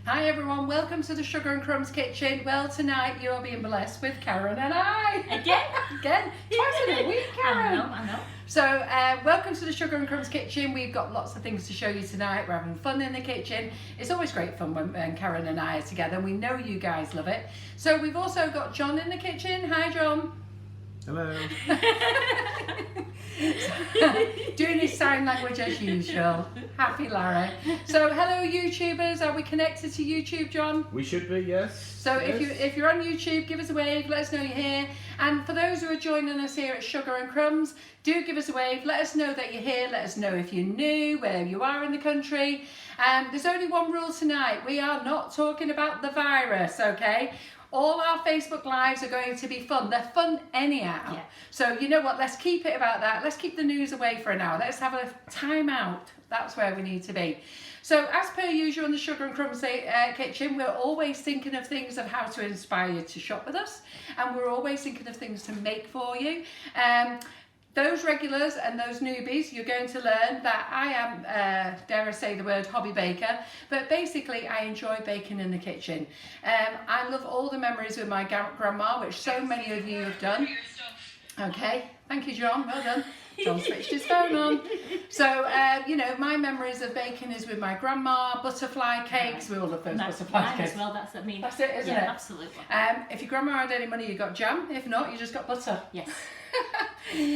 Hi everyone, welcome to the Sugar and Crumbs kitchen. Well, tonight you are being blessed with Karen and I. Again, twice in a week, Karen. I know. So, welcome to the Sugar and Crumbs kitchen. We've got lots of things to show you tonight. We're having fun in the kitchen. It's always great fun when Karen and I are together. We know you guys love it. So we've also got John in the kitchen. Hi, John. Hello. Doing his sign language as usual. Happy Larry. So hello YouTubers, are we connected to YouTube, John? We should be, yes. So yes. if you're on YouTube, give us a wave, let us know you're here. And for those who are joining us here at Sugar and Crumbs, do give us a wave, let us know that you're here, let us know if you're new, where you are in the country. There's only one rule tonight, we are not talking about the virus, okay? All our Facebook Lives are going to be fun. They're fun anyhow. Yeah. So you know what, let's keep it about that. Let's keep the news away for an hour. Let's have a time out. That's where we need to be. So as per usual in the Sugar and Crumbs kitchen, we're always thinking of things of how to inspire you to shop with us. And we're always thinking of things to make for you. Those regulars and those newbies, you're going to learn that I am, dare I say the word, hobby baker, but basically I enjoy baking in the kitchen. I love all the memories with my grandma, which so many of you have done. Okay, thank you, John, well done. John switched his phone on. So, you know, my memories of baking is with my grandma, butterfly cakes, we all love those butterfly cakes. As well, that's it, That's it, isn't it? Absolutely. If your grandma had any money, you got jam. If not, you just got butter. Yes.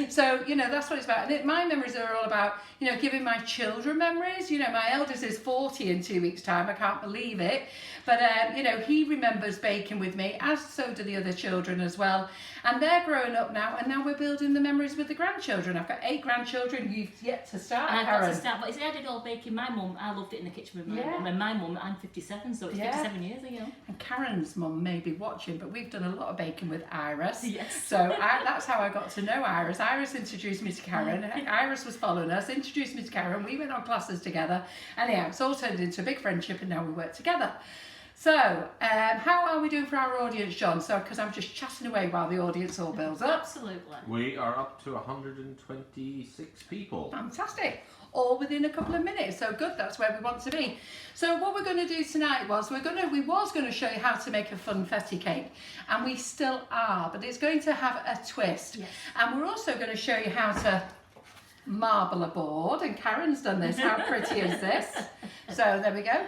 So, you know, that's what it's about. And my memories are all about, you know, giving my children memories. You know, my eldest is 40 in 2 weeks' time. I can't believe it. But, you know, he remembers baking with me, as so do the other children as well. And they're growing up now, and now we're building the memories with the grandchildren. I've got 8 grandchildren. You've yet to start, I've Karen. got to start, but I did all baking. My mum, I loved it in the kitchen with my mum. And my mum, I'm 57, so it's 57 years ago. And Karen's mum may be watching, but we've done a lot of baking with Iris. Yes. So that's how I got to know Iris. Iris introduced me to Karen. Iris was following us, introduced me to Karen. We went on classes together. Anyhow, it's all turned into a big friendship, and now we work together. So, how are we doing for our audience, John? So, because I'm just chatting away while the audience all builds up. Absolutely. We are up to 126 people. Fantastic. All within a couple of minutes. So good, that's where we want to be. So what we're going to do tonight was we was going to show you how to make a funfetti cake, and we still are, but it's going to have a twist. Yes. And we're also going to show you how to marble a board, and Karen's done this. How pretty is this? So there we go.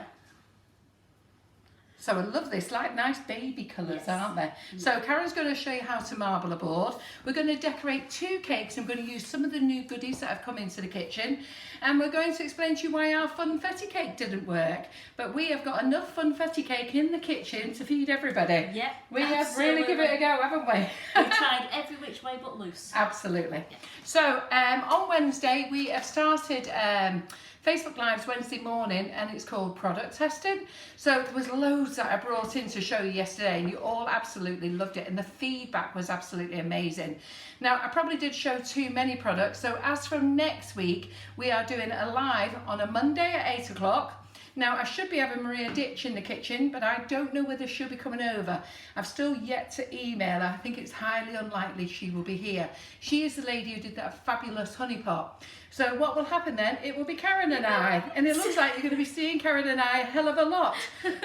So I love this, like nice baby colours, aren't they? So Karen's going to show you how to marble a board. We're going to decorate 2 cakes. I'm going to use some of the new goodies that have come into the kitchen. And we're going to explain to you why our funfetti cake didn't work. But we have got enough funfetti cake in the kitchen to feed everybody. Yeah, we have really given it a go, haven't we? We tried every which way but loose. Absolutely. So on Wednesday we have started Facebook Lives Wednesday morning, and it's called product testing. So there was loads that I brought in to show you yesterday, and you all absolutely loved it, and the feedback was absolutely amazing. Now, I probably did show too many products, so as from next week, we are doing a live on a Monday at 8 o'clock. Now, I should be having Maria Ditch in the kitchen, but I don't know whether she'll be coming over. I've still yet to email her. I think it's highly unlikely she will be here. She is the lady who did that fabulous honey pot. So what will happen then, it will be Karen and I. And it looks like you're going to be seeing Karen and I a hell of a lot.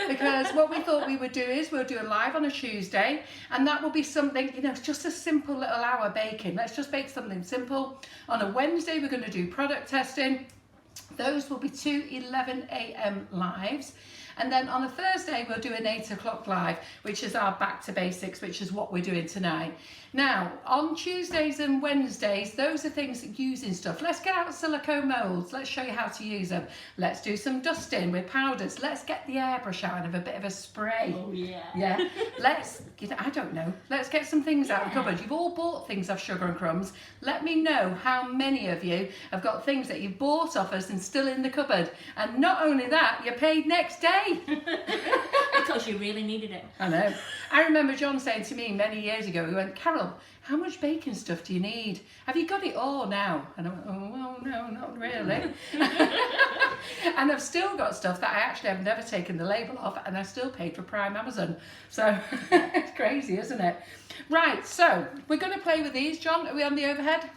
Because what we thought we would do is we'll do a live on a Tuesday. And that will be something, you know, it's just a simple little hour baking. Let's just bake something simple. On a Wednesday, we're going to do product testing. Those will be 2 11 AM lives. And then on a Thursday, we'll do an 8 o'clock live, which is our back to basics, which is what we're doing tonight. Now, on Tuesdays and Wednesdays, those are things using stuff. Let's get out silicone molds. Let's show you how to use them. Let's do some dusting with powders. Let's get the airbrush out and have a bit of a spray. Oh, yeah. Yeah. Let's, I don't know. Let's get some things out of the cupboard. You've all bought things off Sugar and Crumbs. Let me know how many of you have got things that you've bought off us and still in the cupboard. And not only that, you're paid next day. Because you really needed it. I know. I remember John saying to me many years ago, he went, Carol, how much baking stuff do you need? Have you got it all now? And I went, oh, well, no, not really. And I've still got stuff that I actually have never taken the label off, and I still paid for Prime Amazon. So it's crazy, isn't it? Right, so we're going to play with these. John, are we on the overhead?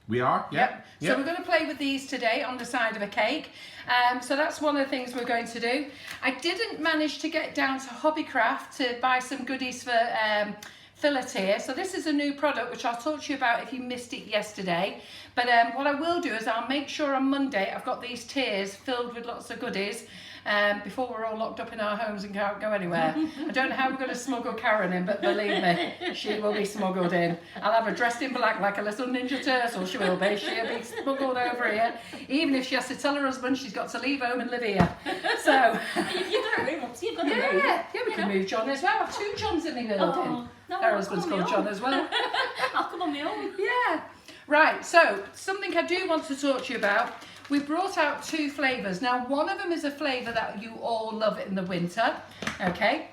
We are? Yep. Yep. So we're going to play with these today on the side of a cake. So that's one of the things we're going to do. I didn't manage to get down to Hobbycraft to buy some goodies for fillet here. So this is a new product which I'll talk to you about if you missed it yesterday. But what I will do is I'll make sure on Monday I've got these tiers filled with lots of goodies before we're all locked up in our homes and can't go anywhere. I don't know how we're going to smuggle Karen in, but believe me, she will be smuggled in. I'll have her dressed in black like a little ninja turtle, she will be. She'll be smuggled over here, even if she has to tell her husband she's got to leave home and live here. So You've got a room, obviously, you've got a room. yeah, we can move John as well. I have 2 Johns in the building. Oh, no, Her I'll husband's come on called my John own. as well. I'll come on my own. Yeah. Right, so something I do want to talk to you about. We brought out 2 flavours. Now, one of them is a flavour that you all love in the winter, okay?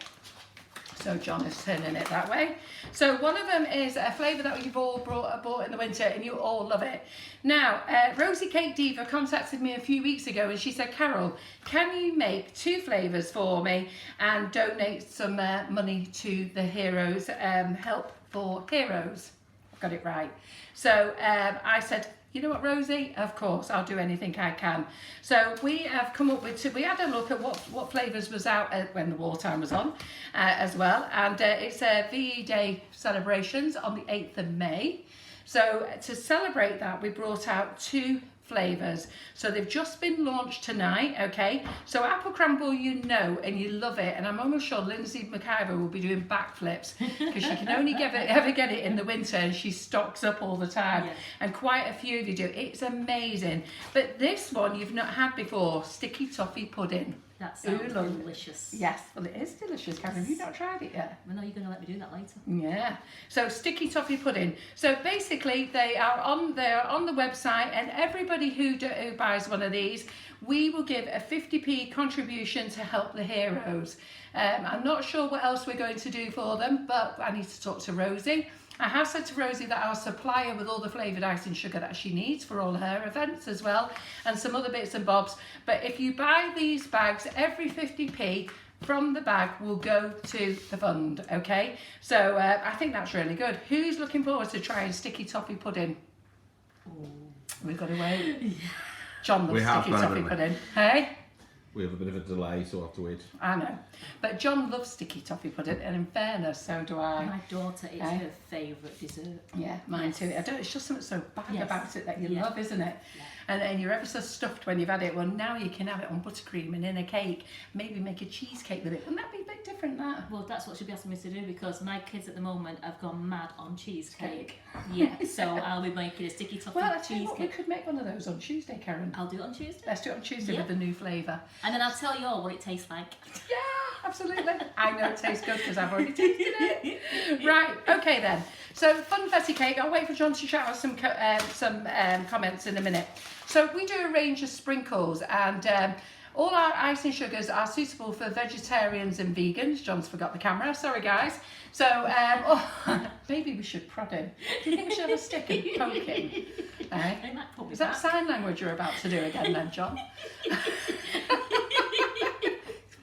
So John is turning it that way. So one of them is a flavour that you've all bought in the winter and you all love it. Now, Rosie Cake Diva contacted me a few weeks ago and she said, Carol, can you make 2 flavours for me and donate some money to the Heroes, Help for Heroes? I've got it right. So I said, you know what, Rosie? Of course, I'll do anything I can. So we have come up with 2. We had a look at what flavours was out when the wartime was on as well. And it's VE Day celebrations on the 8th of May. So to celebrate that, we brought out 2 flavours. So they've just been launched tonight, okay? So apple crumble, you know, and you love it. And I'm almost sure Lindsay McIver will be doing backflips because she can only ever get it in the winter and she stocks up all the time. Yeah. And quite a few of you do. It's amazing. But this one you've not had before, sticky toffee pudding. That sounds Ooh, lovely. delicious. Yes, well it is delicious, Karen. Have you not tried it yet? Well, no, you're going to let me do that later. Yeah. So sticky toffee pudding. So basically, they are on the website, and everybody who buys one of these, we will give a 50p contribution to help the heroes. I'm not sure what else we're going to do for them, but I need to talk to Rosie. I have said to Rosie that I'll supply her with all the flavoured icing sugar that she needs for all her events as well, and some other bits and bobs. But if you buy these bags, every 50p from the bag will go to the fund, okay? So I think that's really good. Who's looking forward to trying sticky toffee pudding? Oh. We've got to wait. John We loves have sticky got, toffee haven't we? pudding. Hey? We have a bit of a delay, so we'll have to wait. I know. But John loves sticky toffee pudding, and in fairness, so do I. My daughter, it's Eh? her favourite dessert. Yeah, mine Yes. too. It's just something so bad Yes. about it that you Yeah. love, isn't it? Yeah. And you're ever so stuffed when you've had it. Well, now you can have it on buttercream and in a cake. Maybe make a cheesecake with it. Wouldn't that be a bit different, that? Well, that's what she'll be asking me to do because my kids at the moment have gone mad on cheesecake. Cake. Yeah, so I'll be making a sticky toffee Well, I tell you what, we cheesecake. could make one of those on Tuesday, Karen. I'll do it on Tuesday. Let's do it on Tuesday Yeah. with the new flavour. And then I'll tell you all what it tastes like. Yeah, absolutely. I know it tastes good because I've already tasted it. Right, okay then. So Funfetti cake. I'll wait for John to shout out some comments in a minute. So we do a range of sprinkles, and all our icing sugars are suitable for vegetarians and vegans. John's forgot the camera. Sorry, guys. So maybe we should prod him. Do you think we should have a stick and poke him? Eh? They might put me Is that back. sign language you're about to do again then, John?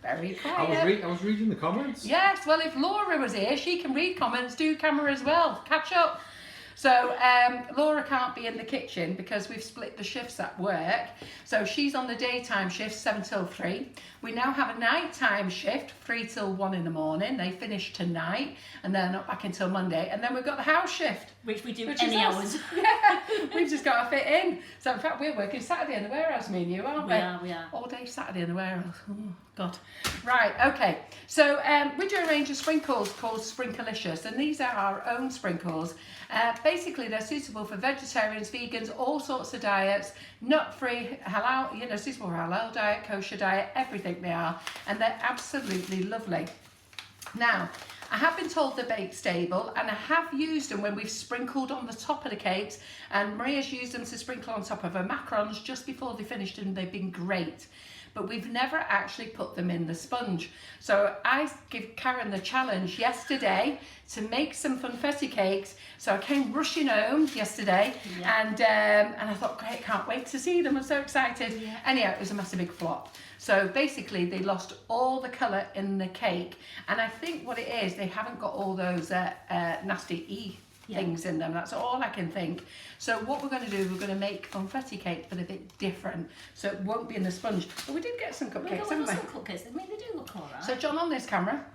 Very quiet. I was reading the comments. Yes, well, if Laura was here, she can read comments, do camera as well. Catch up. So Laura can't be in the kitchen because we've split the shifts at work. So she's on the daytime shift, 7 till 3. We now have a nighttime shift, 3 till 1 in the morning. They finish tonight and they're not back until Monday. And then we've got the house shift. Which we do Which any is us. hours. Yeah, we've just got to fit in. So in fact, we're working Saturday in the warehouse, me and you, aren't we? We are. All day Saturday in the warehouse. Oh, God. Right, okay. So we do a range of sprinkles called Sprinklelicious, and these are our own sprinkles. Basically, they're suitable for vegetarians, vegans, all sorts of diets, nut-free, halal, suitable for halal diet, kosher diet, everything they are, and they're absolutely lovely. Now, I have been told they're bake stable, and I have used them when we've sprinkled on the top of the cakes, and Maria's used them to sprinkle on top of her macarons just before they finished, and they've been great. But we've never actually put them in the sponge. So I give Karen the challenge yesterday to make some Funfetti cakes. So I came rushing home yesterday, and I thought, great, can't wait to see them. I'm so excited. Yeah. Anyhow, it was a massive big flop. So basically, they lost all the colour in the cake, and I think what it is, they haven't got all those nasty things in them. That's all I can think. So what we're going to do, we're going to make Funfetti cake, but a bit different. So it won't be in the sponge. But we did get some cupcakes, We haven't got we? some cupcakes. I mean, they do look alright. So John, on this camera.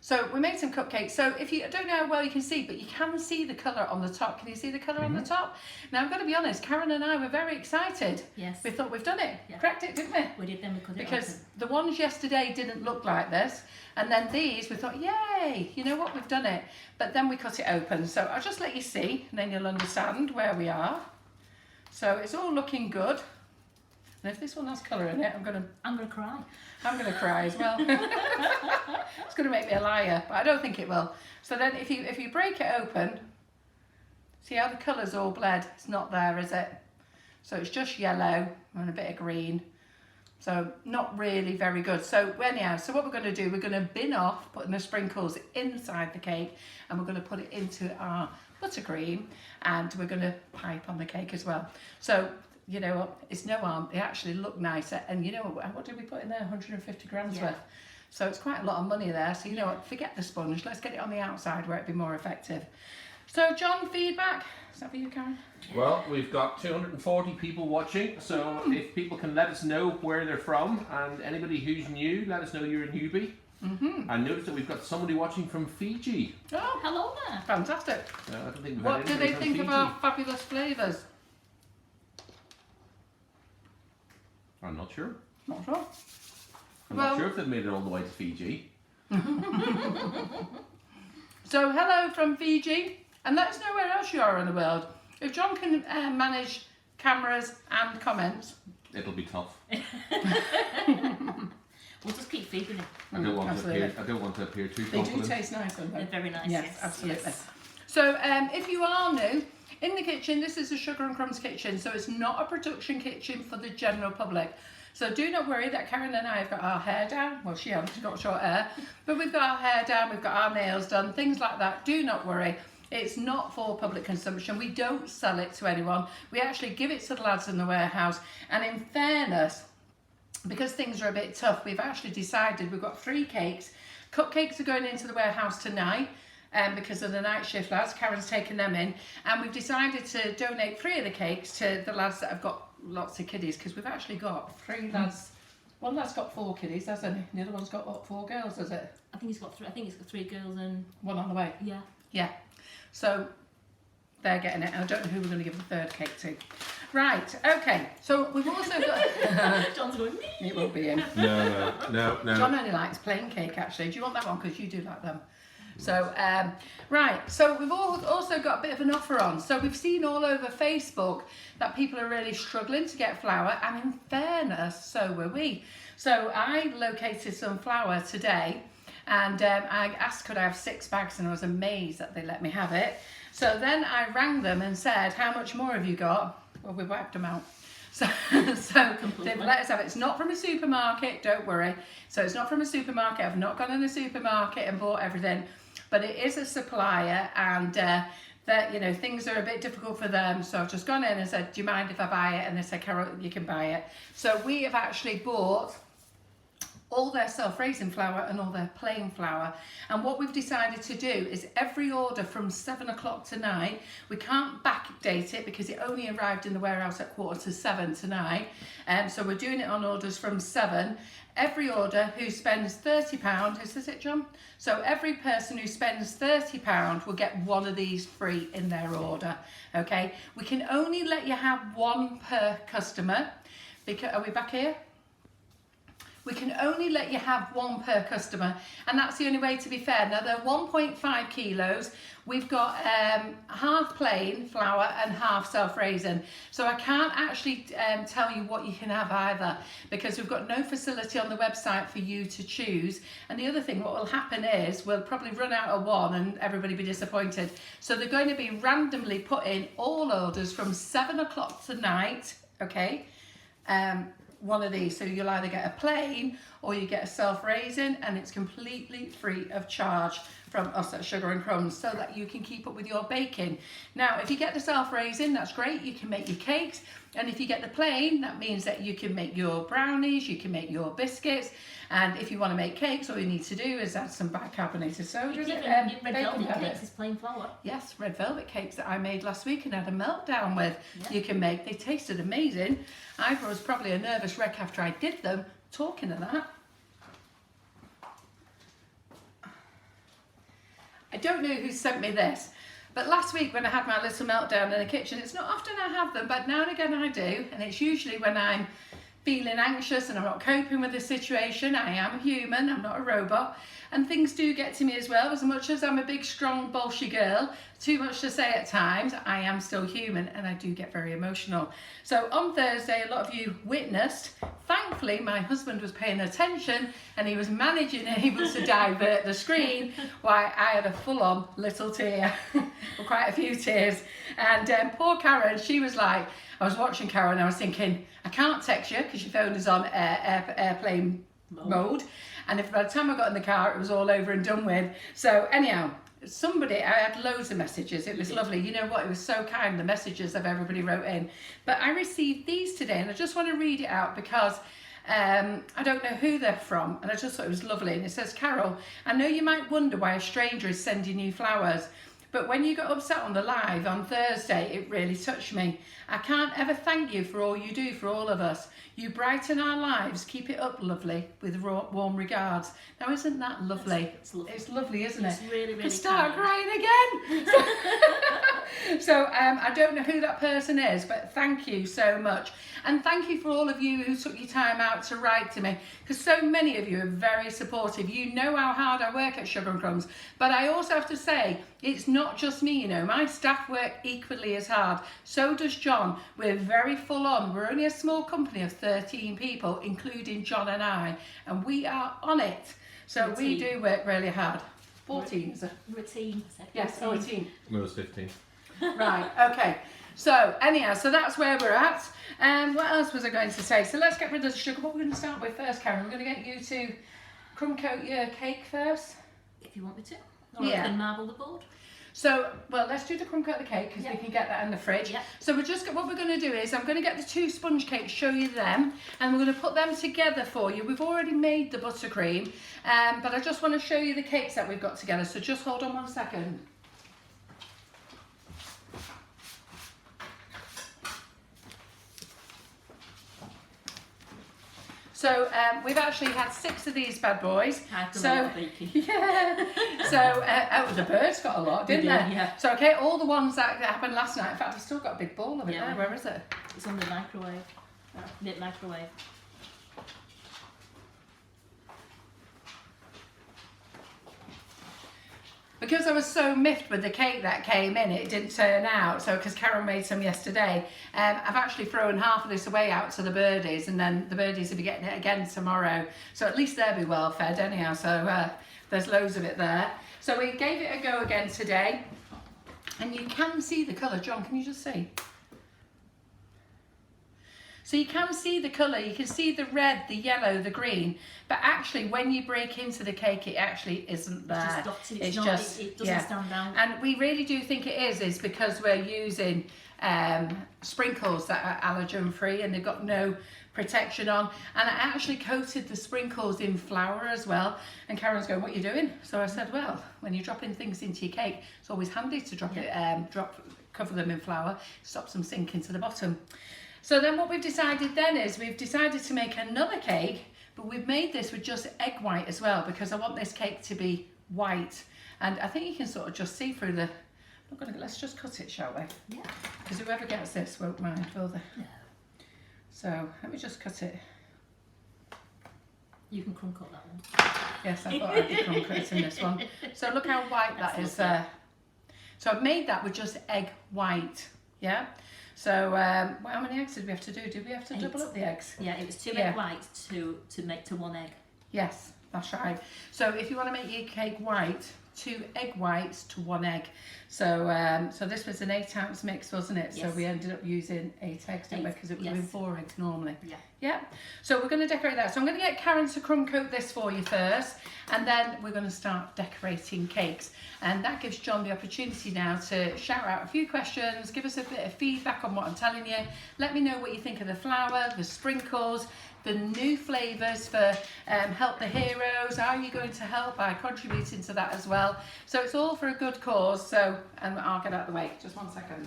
So we made some cupcakes. So if you, I don't know how well you can see, but you can see the colour on the top. Can you see the colour on the top? Now I've got to be honest, Karen and I were very excited. Yes. We thought we've done it. Yeah. Cracked it, didn't we? We did, then we cut it Because open. the ones yesterday didn't look like this. And then these, we thought, yay, you know what, we've done it. But then we cut it open. So I'll just let you see, and then you'll understand where we are. So it's all looking good. And if this one has colour in it, I'm gonna cry. I'm gonna cry as well. It's gonna make me a liar, but I don't think it will. So then if you break it open, see how the colour's all bled? It's not there, is it? So it's just yellow and a bit of green. So not really very good. So anyhow, so what we're going to do, we're going to bin off putting the sprinkles inside the cake, and we're going to put it into our buttercream, and we're going to pipe on the cake as well. So you know what, it's no harm, they actually look nicer. And you know what did we put in there? 150 grams worth. So it's quite a lot of money there. So you know what, forget the sponge, let's get it on the outside where it'd be more effective. So John, feedback, is that for you, Karen? Well, we've got 240 people watching, so if people can let us know where they're from, and anybody who's new, let us know you're a newbie. I noticed that we've got somebody watching from Fiji. Oh, Hello there. fantastic. I don't think we've What had do anybody they from think of Fiji. our fabulous flavours? I'm not sure. Not sure. I'm Well- not sure if they've made it all the way to Fiji. So hello from Fiji, and let us know where else you are in the world. If John can manage cameras and comments. It'll be tough. We'll just keep feeding it. I don't want to absolutely. appear. I don't want to appear too They do confident. taste nice, don't they? They're very nice. Yes, absolutely. Yes. So if you are new, in the kitchen, this is a Sugar and Crumbs kitchen, so it's not a production kitchen for the general public. So do not worry that Karen and I have got our hair down. Well, she hasn't, she's got short hair. But we've got our hair down, we've got our nails done, things like that. Do not worry. It's not for public consumption. We don't sell it to anyone. We actually give it to the lads in the warehouse. And in fairness, because things are a bit tough, we've actually decided we've got 3 cakes. Cupcakes are going into the warehouse tonight. Because of the night shift lads, Karen's taken them in, and we've decided to donate 3 of the cakes to the lads that have got lots of kiddies, because we've actually got 3 lads. One lad's got 4 kiddies, hasn't he? The other one's got what, 4 girls, has it? I think he's got 3. I think he's got 3 girls and 1 on the way. yeah. Yeah. So they're getting it, and I don't know who we're going to give the 3rd cake to. Right. Okay. So we've also got. John's going. It won't be him. No. John only likes plain cake, actually. Do you want that one? Because you do like them. So, right, so we've also got a bit of an offer on. So we've seen all over Facebook that people are really struggling to get flour, and in fairness, so were we. So I located some flour today, and I asked could I have 6 bags, and I was amazed that they let me have it. So then I rang them and said, how much more have you got? Well, we wiped them out. So they've let us have it. It's not from a supermarket, don't worry. So it's not from a supermarket. I've not gone in a supermarket and bought everything. But it is a supplier, and that, you know, things are a bit difficult for them. So I've just gone in and said, do you mind if I buy it? And they said, Carol, you can buy it. So we have actually bought all their self-raising flour and all their plain flour. And what we've decided to do is every order from 7 o'clock tonight, we can't backdate it because it only arrived in the warehouse at 6:45 tonight. So we're doing it on orders from 7. Every order who spends £30, is this it, John? So every person who spends £30 will get 1 of these free in their order, okay? We can only let you have 1 per customer. Because, are we back here? We can only let you have 1 per customer, and that's the only way, to be fair. Now they're 1.5 kilos. We've got half plain flour and half self-raising. So I can't actually tell you what you can have either, because we've got no facility on the website for you to choose. And the other thing, what will happen is we'll probably run out of 1 and everybody be disappointed. So they're going to be randomly put in all orders from 7 o'clock tonight, okay? 1 of these, so you'll either get a plain or you get a self-raising, and it's completely free of charge from us at Sugar and Crumbs so that you can keep up with your baking. Now, if you get the self-raising, that's great. You can make your cakes. And if you get the plain, that means that you can make your brownies, you can make your biscuits. And if you want to make cakes, all you need to do is add some bicarbonated soda. Red velvet cakes is plain flour. Yes, red velvet cakes that I made last week and had a meltdown with. Yeah. You can make. They tasted amazing. I was probably a nervous wreck after I did them. Talking of that, I don't know who sent me this, but last week when I had my little meltdown in the kitchen, it's not often I have them, but now and again I do, and it's usually when I'm feeling anxious and I'm not coping with the situation. I am human, I'm not a robot, and things do get to me as well. As much as I'm a big, strong, bolshy girl, too much to say at times, I am still human and I do get very emotional. So on Thursday, a lot of you witnessed, thankfully my husband was paying attention and he was managing able to divert the screen while I had a full-on little tear, or quite a few tears. And poor Karen, she was like, I was watching Karen and I was thinking, I can't text you because your phone is on airplane mode. And if by the time I got in the car, it was all over and done with. So anyhow, I had loads of messages. It was lovely. You know what? It was so kind, the messages that everybody wrote in. But I received these today and I just want to read it out because I don't know who they're from. And I just thought it was lovely. And it says, Carol, I know you might wonder why a stranger is sending you flowers. But when you got upset on the live on Thursday, it really touched me. I can't ever thank you for all you do for all of us. You brighten our lives. Keep it up, lovely, with warm regards. Now, isn't that lovely? It's lovely. It's lovely, isn't it? It's really, really I start kind. crying again. So I don't know who that person is, but thank you so much. And thank you for all of you who took your time out to write to me, because so many of you are very supportive. You know how hard I work at Sugar and Crumbs, but I also have to say, it's not just me, you know, my staff work equally as hard. So does John. We're very full on. We're only a small company of 13 people, including John and I, and we are on it. So we do work really hard. 14 is it? We're a team. Yes, we're a team. No, it's 15. Right, okay. So anyhow, so that's where we're at. What else was I going to say? So let's get rid of the sugar. What we're going to start with first, Karen, we're going to get you to crumb coat your cake first. If you want me to. Or I can marble the board. So, well, let's do the crumb coat of the cake because we can get that in the fridge. Yeah. So what we're going to do is I'm going to get the 2 sponge cakes, show you them, and we're going to put them together for you. We've already made the buttercream, but I just want to show you the cakes that we've got together. So just hold on 1 second. So we've actually had 6 of these bad boys. I've done a lot of baking. Yeah. So the birds got a lot, didn't they? Yeah. So okay, all the ones that happened last night. In fact, I've still got a big ball of it there. Where is it? It's on the microwave. Microwave. Because I was so miffed with the cake that came in, it didn't turn out. So, because Karen made some yesterday, I've actually thrown half of this away out to the birdies, and then the birdies will be getting it again tomorrow. So at least they'll be well fed anyhow. So there's loads of it there. So we gave it a go again today, and you can see the colour. John, can you just see? So you can see the colour, you can see the red, the yellow, the green, but actually when you break into the cake, it actually isn't there. It's just dotted, it doesn't stand out. And we really do think it is because we're using sprinkles that are allergen free and they've got no protection on. And I actually coated the sprinkles in flour as well. And Karen's going, what are you doing? So I said, well, when you're dropping things into your cake, it's always handy to cover them in flour, stops them sinking to the bottom. So then what we've decided then is we've decided to make another cake, but we've made this with just egg white as well because I want this cake to be white. And I think you can sort of just see through the... Let's just cut it, shall we? Yeah. Because whoever gets this won't mind, will they? No. So let me just cut it. You can crumb cut that one. Yes, I thought I'd be crumb cutting this one. So look how white that is there. So I've made that with just egg white, yeah? So how many eggs did we have to do? Did we have to 8. double up the eggs? Yeah, it was 2 egg whites to make to 1 egg. Yes, that's right. So if you want to make your cake white, 2 egg whites to 1 egg. So so this was an 8-ounce mix, wasn't it? Yes. So we ended up using 8 eggs, didn't we? Because it would have been 4 eggs normally. Yeah. Yeah. So we're going to decorate that. So I'm going to get Karen to crumb coat this for you first, and then we're going to start decorating cakes. And that gives John the opportunity now to shout out a few questions, give us a bit of feedback on what I'm telling you. Let me know what you think of the flour, the sprinkles, the new flavours for Help the Heroes. How are you going to help by contributing to that as well? So it's all for a good cause. So, and I'll get out of the way. Just 1 second.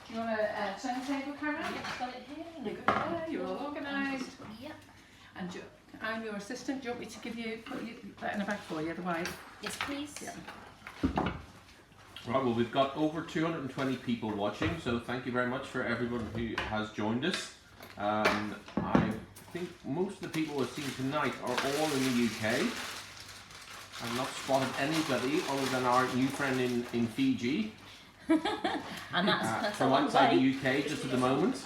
Do you want a turntable, Karen? Yeah, I've got it here. You've got it there, you're all organised. Yep. And I'm your assistant. Do you want me to give you, put that in a bag for you, the white? Yes, please. Yeah. Right, well, we've got over 220 people watching, so thank you very much for everyone who has joined us. I think most of the people we've seen tonight are all in the UK. I've not spotted anybody other than our new friend in Fiji. And that's a From long outside way. the UK just at the moment.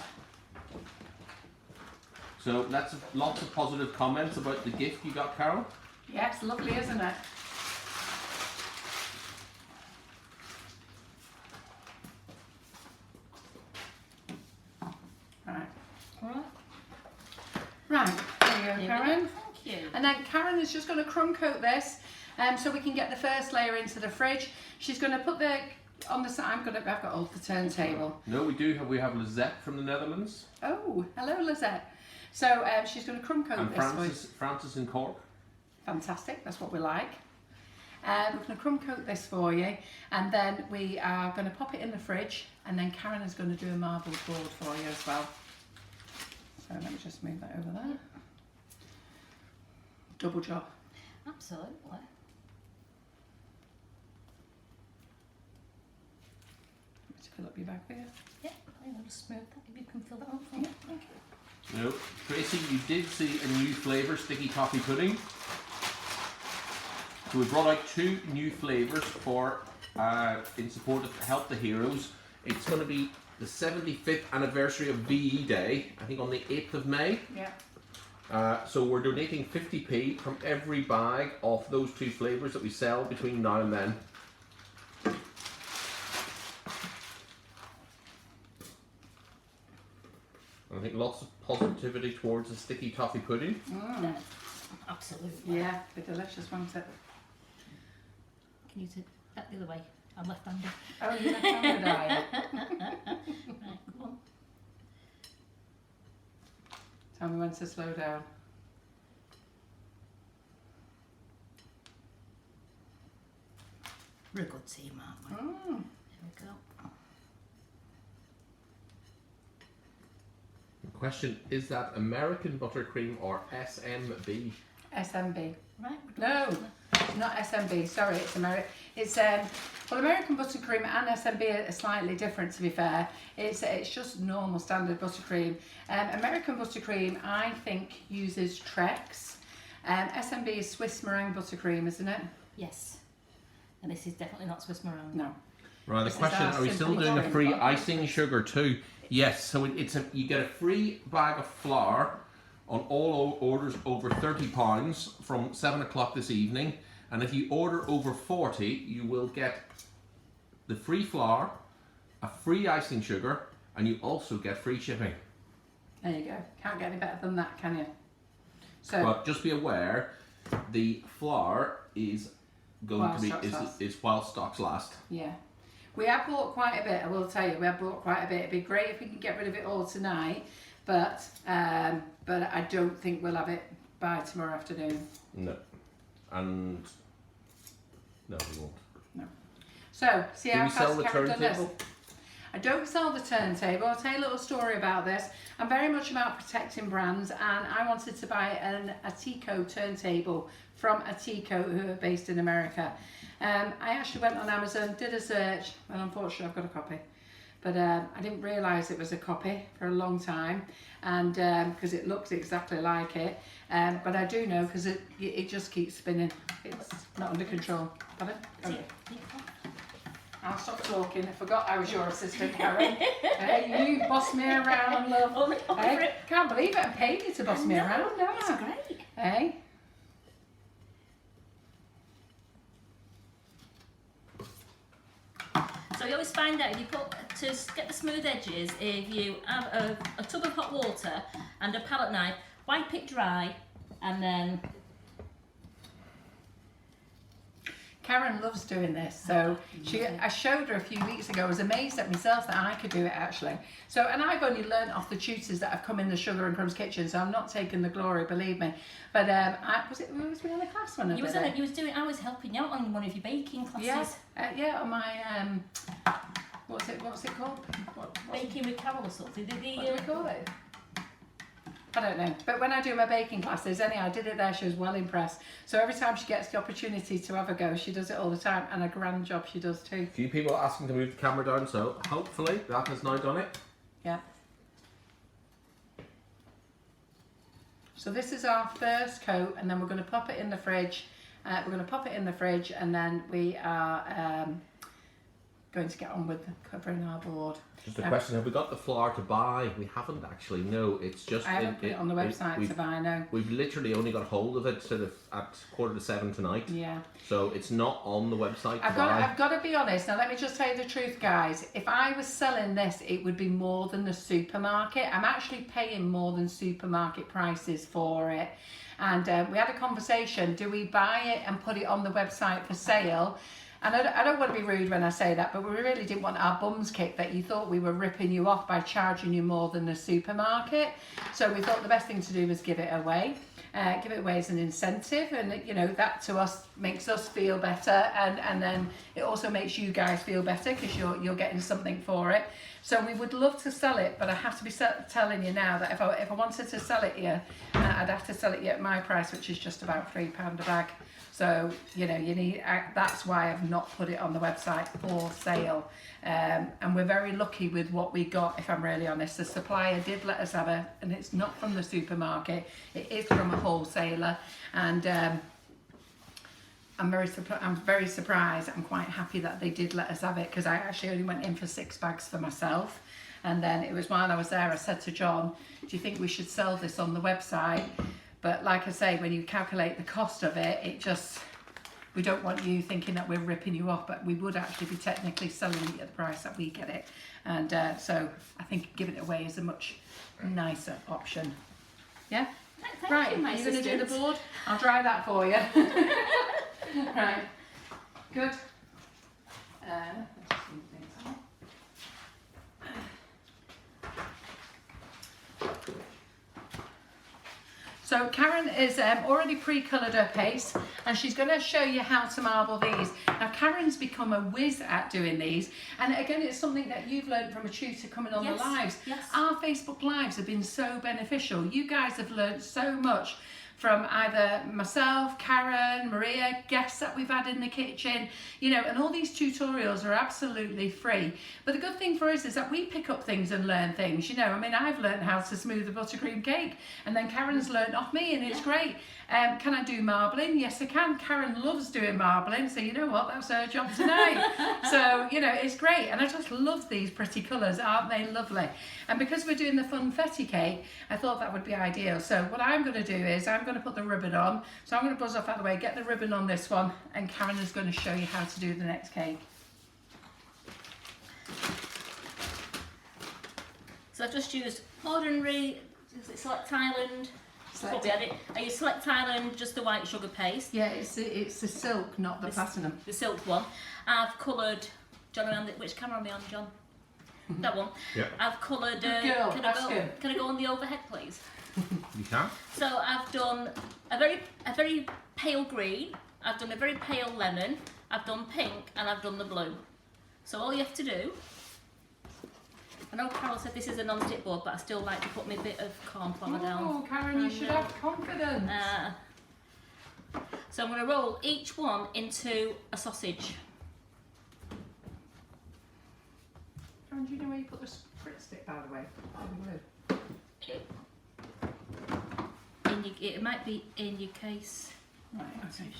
So lots of positive comments about the gift you got, Carol. Yeah, it's lovely, isn't it? Right. Alright. Right, there you go, Here we Karen. go. Thank you. And then Karen is just going to crumb coat this, so we can get the first layer into the fridge. She's going to put the on the side. I've got all the turntable. No, we have Lizette from the Netherlands. Oh, hello, Lizette. So she's going to crumb coat And this for you. Francis in Cork. Fantastic, that's what we like. We're going to crumb coat this for you, and then we are going to pop it in the fridge, and then Karen is going to do a marble board for you as well. So let me just move that over there. Double job. Absolutely. To fill up your bag for you. Yeah, I'm going to smooth that if you can fill that up for me. Thank you. No, Tracy, you did see a new flavour, sticky toffee pudding. So we brought out 2 new flavours for in support of Help the Heroes. It's going to be the 75th anniversary of VE Day, I think on the 8th of May. Yeah. So we're donating 50p from every bag of those 2 flavours that we sell between now and then. I think lots of positivity towards the sticky toffee pudding. Mm. Absolutely. Yeah, they're delicious, won't it? Can you take that the other way? I'm left-handed. Oh, you're left-handed, are you? Right, come on. Tell me when to slow down. We're a good team, aren't we? Mm. There we go. The question, is that American buttercream or SMB? SMB. Right. No, not SMB. Sorry, it's American. It's well, American buttercream and SMB are slightly different. To be fair, it's just normal standard buttercream. American buttercream, I think, uses Trex. SMB is Swiss meringue buttercream, isn't it? Yes. And this is definitely not Swiss meringue. No. Right, the This is question, our are we still simple doing a cream. free icing sugar too? Yes, so you get a free bag of flour on all orders over £30 from 7 o'clock this evening. And if you order over 40, you will get the free flour, a free icing sugar, and you also get free shipping. There you go. Can't get any better than that, can you? So, But just be aware, the flour is going While to be stocks last. is while stocks last. yeah. We have bought quite a bit, I will tell you. We have bought quite a bit. It'd be great if we can get rid of it all tonight, but I don't think we'll have it by tomorrow afternoon. No, and no, we won't. So, see Do how we sell fast the Karen done this? turntable? I don't sell the turntable. I'll tell you a little story about this. I'm very much about protecting brands, and I wanted to buy an Atico turntable from Atico, who are based in America. I actually went on Amazon, did a search, and unfortunately I've got a copy. But I didn't realise it was a copy for a long time, and because it looks exactly like it. But I do know because it just keeps spinning. It's not under control. Pardon? Okay. I'll stop talking. I forgot I was your assistant, Karen. Hey, you boss me around, love. Hey, can't believe it. I'm paying you to boss me around, don't That's I? great. Hey. you always find out if you put, to get the smooth edges, if you have a tub of hot water and a palette knife, wipe it dry, and then... Karen loves doing this, so I showed her a few weeks ago. I was amazed at myself that I could do it actually. So, and I've only learnt off the tutors that have come in the Sugar and Crumbs kitchen, so I'm not taking the glory, believe me. But was we in the class when I did it? I was helping you out on one of your baking classes. Yeah, on my what's it called? Baking with Carol or something. What do we call it? I don't know, but when I do my baking classes, anyhow, I did it there, she was well impressed. So every time she gets the opportunity to have a go, she does it all the time, and a grand job she does too. A few people asking to move the camera down, so hopefully that has now done it. Yeah. So this is our first coat, and then we're going to pop it in the fridge. And then we are going to get on with covering our board. Just a question, have we got the flour to buy? We haven't actually, no, it's just... I haven't put it on the website to buy, no. We've literally only got hold of it sort of at 6:45 tonight. Yeah. So it's not on the website to buy. I've got to be honest, now let me just tell you the truth, guys. If I was selling this, it would be more than the supermarket. I'm actually paying more than supermarket prices for it. And we had a conversation, do we buy it and put it on the website for sale? And I don't want to be rude when I say that, but we really didn't want our bums kicked that you thought we were ripping you off by charging you more than the supermarket. So we thought the best thing to do was give it away. Give it away as an incentive, and you know, that to us makes us feel better, and then it also makes you guys feel better because you're getting something for it. So we would love to sell it, but I have to be telling you now that if I wanted to sell it here, I'd have to sell it at my price, which is just about £3 a bag. So, you know, that's why I've not put it on the website for sale. And we're very lucky with what we got, if I'm really honest. The supplier did let us have it, and it's not from the supermarket. It is from a wholesaler. And I'm very surprised. I'm quite happy that they did let us have it, because I actually only went in for 6 bags for myself. And then it was while I was there, I said to John, do you think we should sell this on the website? But like I say, when you calculate the cost of it, we don't want you thinking that we're ripping you off, but we would actually be technically selling it at the price that we get it. And so I think giving it away is a much nicer option. Yeah? Thank you, my you're going to do the assistant. board? I'll dry that for you. Right. Good. Let's just move things on. So Karen is already pre-coloured her paste, and she's going to show you how to marble these. Now Karen's become a whiz at doing these, and again it's something that you've learned from a tutor coming on the lives. Yes. Our Facebook lives have been so beneficial. You guys have learned so much from either myself, Karen, Maria, guests that we've had in the kitchen, you know, and all these tutorials are absolutely free. But the good thing for us is that we pick up things and learn things, you know. I mean, I've learned how to smooth a buttercream cake, and then Karen's learned off me, and it's great. Can I do marbling? Yes, I can. Karen loves doing marbling, so you know what, that's her job tonight. So, you know, it's great, and I just love these pretty colours, aren't they lovely? And because we're doing the Funfetti cake, I thought that would be ideal. So what I'm going to do is I'm going to put the ribbon on. So I'm going to buzz off out of the way, get the ribbon on this one, and Karen is going to show you how to do the next cake. So I've just used ordinary Select Island. I use Select Island, just the white sugar paste. Yeah, it's the silk, not the platinum. The silk one. I've coloured, John, which camera am I on, John? That one. Yeah. I've coloured. Good girl, can I go on the overhead, please? You can. So I've done a very pale green. I've done a very pale lemon. I've done pink, and I've done the blue. So all you have to do. I know Carol said this is a non-stick board, but I still like to put my bit of corn flour down. Oh, Karen, you should have confidence. So I'm going to roll each one into a sausage. Karen, do you know where you put the sprit stick, by the way? It might be in your case. Right, okay.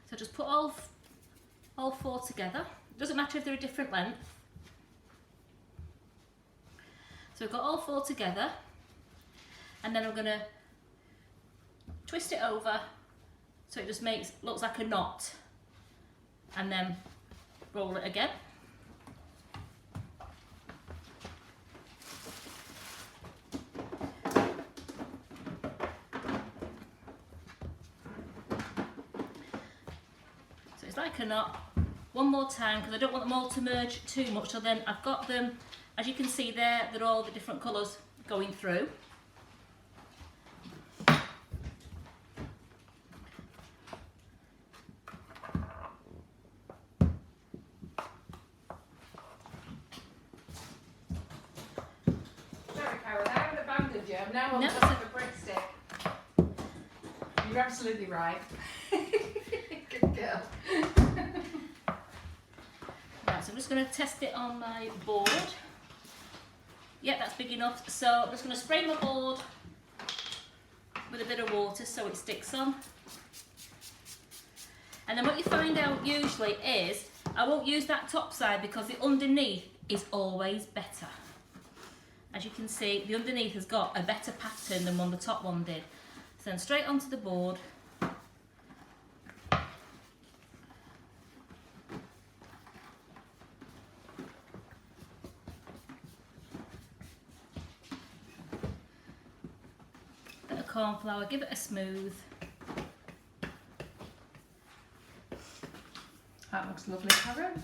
So just put all 4 together. Doesn't matter if they're a different length. So we've got all 4 together, and then I'm going to twist it over So it just looks like a knot. And then roll it again. So it's like a knot. One more time, because I don't want them all to merge too much. So then I've got them, as you can see there, they're all the different colours going through. Now on No. the top of a breadstick. You're absolutely right. Good girl. Right, so I'm just going to test it on my board. Yeah, that's big enough. So I'm just going to spray my board with a bit of water so it sticks on. And then what you find out usually is, I won't use that top side because the underneath is always better. As you can see, the underneath has got a better pattern than the top one did. So then straight onto the board. Bit of corn flour, give it a smooth. That looks lovely, Karen.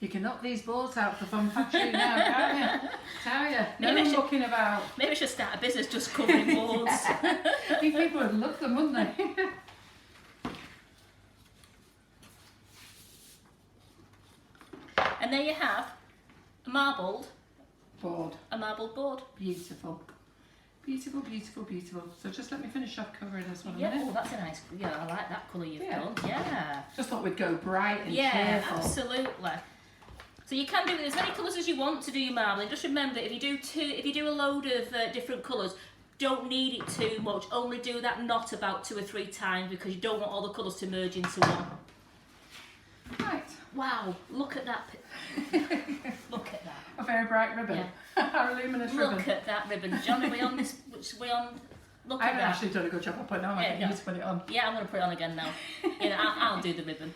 You can knock these boards out for Funfetti now, can't you? Tell you. No Maybe I should- looking about. Maybe I should start a business just covering boards. I think people would love them, wouldn't they? And there you have a marbled Board. board. Beautiful. Beautiful, beautiful, beautiful. So just let me finish off covering this one a Yeah, minute. oh, that's a nice. Yeah, I like that colour you've Yeah. done. Yeah. Just thought we'd go bright and Yeah, cheerful. absolutely. So you can do as many colours as you want to do your marbling. Just remember that if you do a load of different colours, don't need it too much. Only do that knot about 2 or 3 times because you don't want all the colours to merge into one. Right. Wow, look at that. Look at that. A very bright ribbon. Our luminous ribbon. Look at that ribbon. John, are we on this? Which we on? Look I at haven't that. actually done a good job of putting it on. I Yeah, think no. you need to put it on. Yeah, I'm going to put it on again now. Yeah, I'll do the ribbon.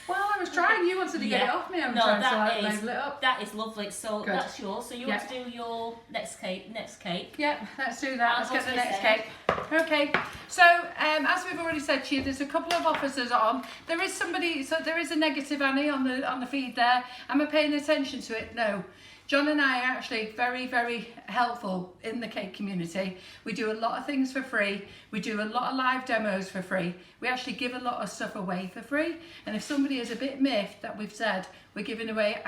Well, I was trying. You wanted to get it Yeah. off me. I'm No, trying to that is- label it up. That is lovely. So Good. that's yours. So you Yeah. want to do your next cake. Yep, let's do that. Let's I'll get the go to next the cake. Okay, so as we've already said to you, there's a couple of officers on. There is somebody, so there is a negative Annie on the feed there. Am I paying attention to it? No. John and I are actually very, very helpful in the cake community. We do a lot of things for free. We do a lot of live demos for free. We actually give a lot of stuff away for free. And if somebody is a bit miffed that we've said we're giving away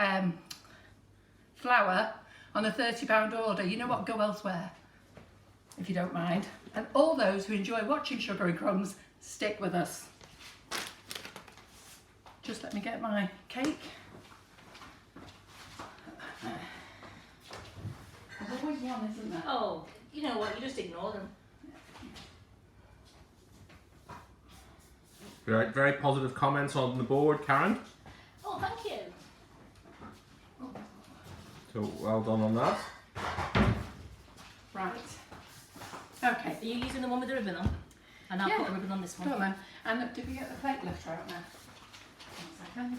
flour on a £30 order, you know what? Go elsewhere, if you don't mind. And all those who enjoy watching Sugar and Crumbs, stick with us. Just let me get my cake. There's always one, isn't there? Oh, you know what? You just ignore them. Right, very positive comments on the board, Karen. Oh, thank you. So well done on that. Right. Okay. Are you using the one with the ribbon on? And I'll Yeah. put a ribbon on this one. Go on then. And did we get the plate lifter out now? 1 second.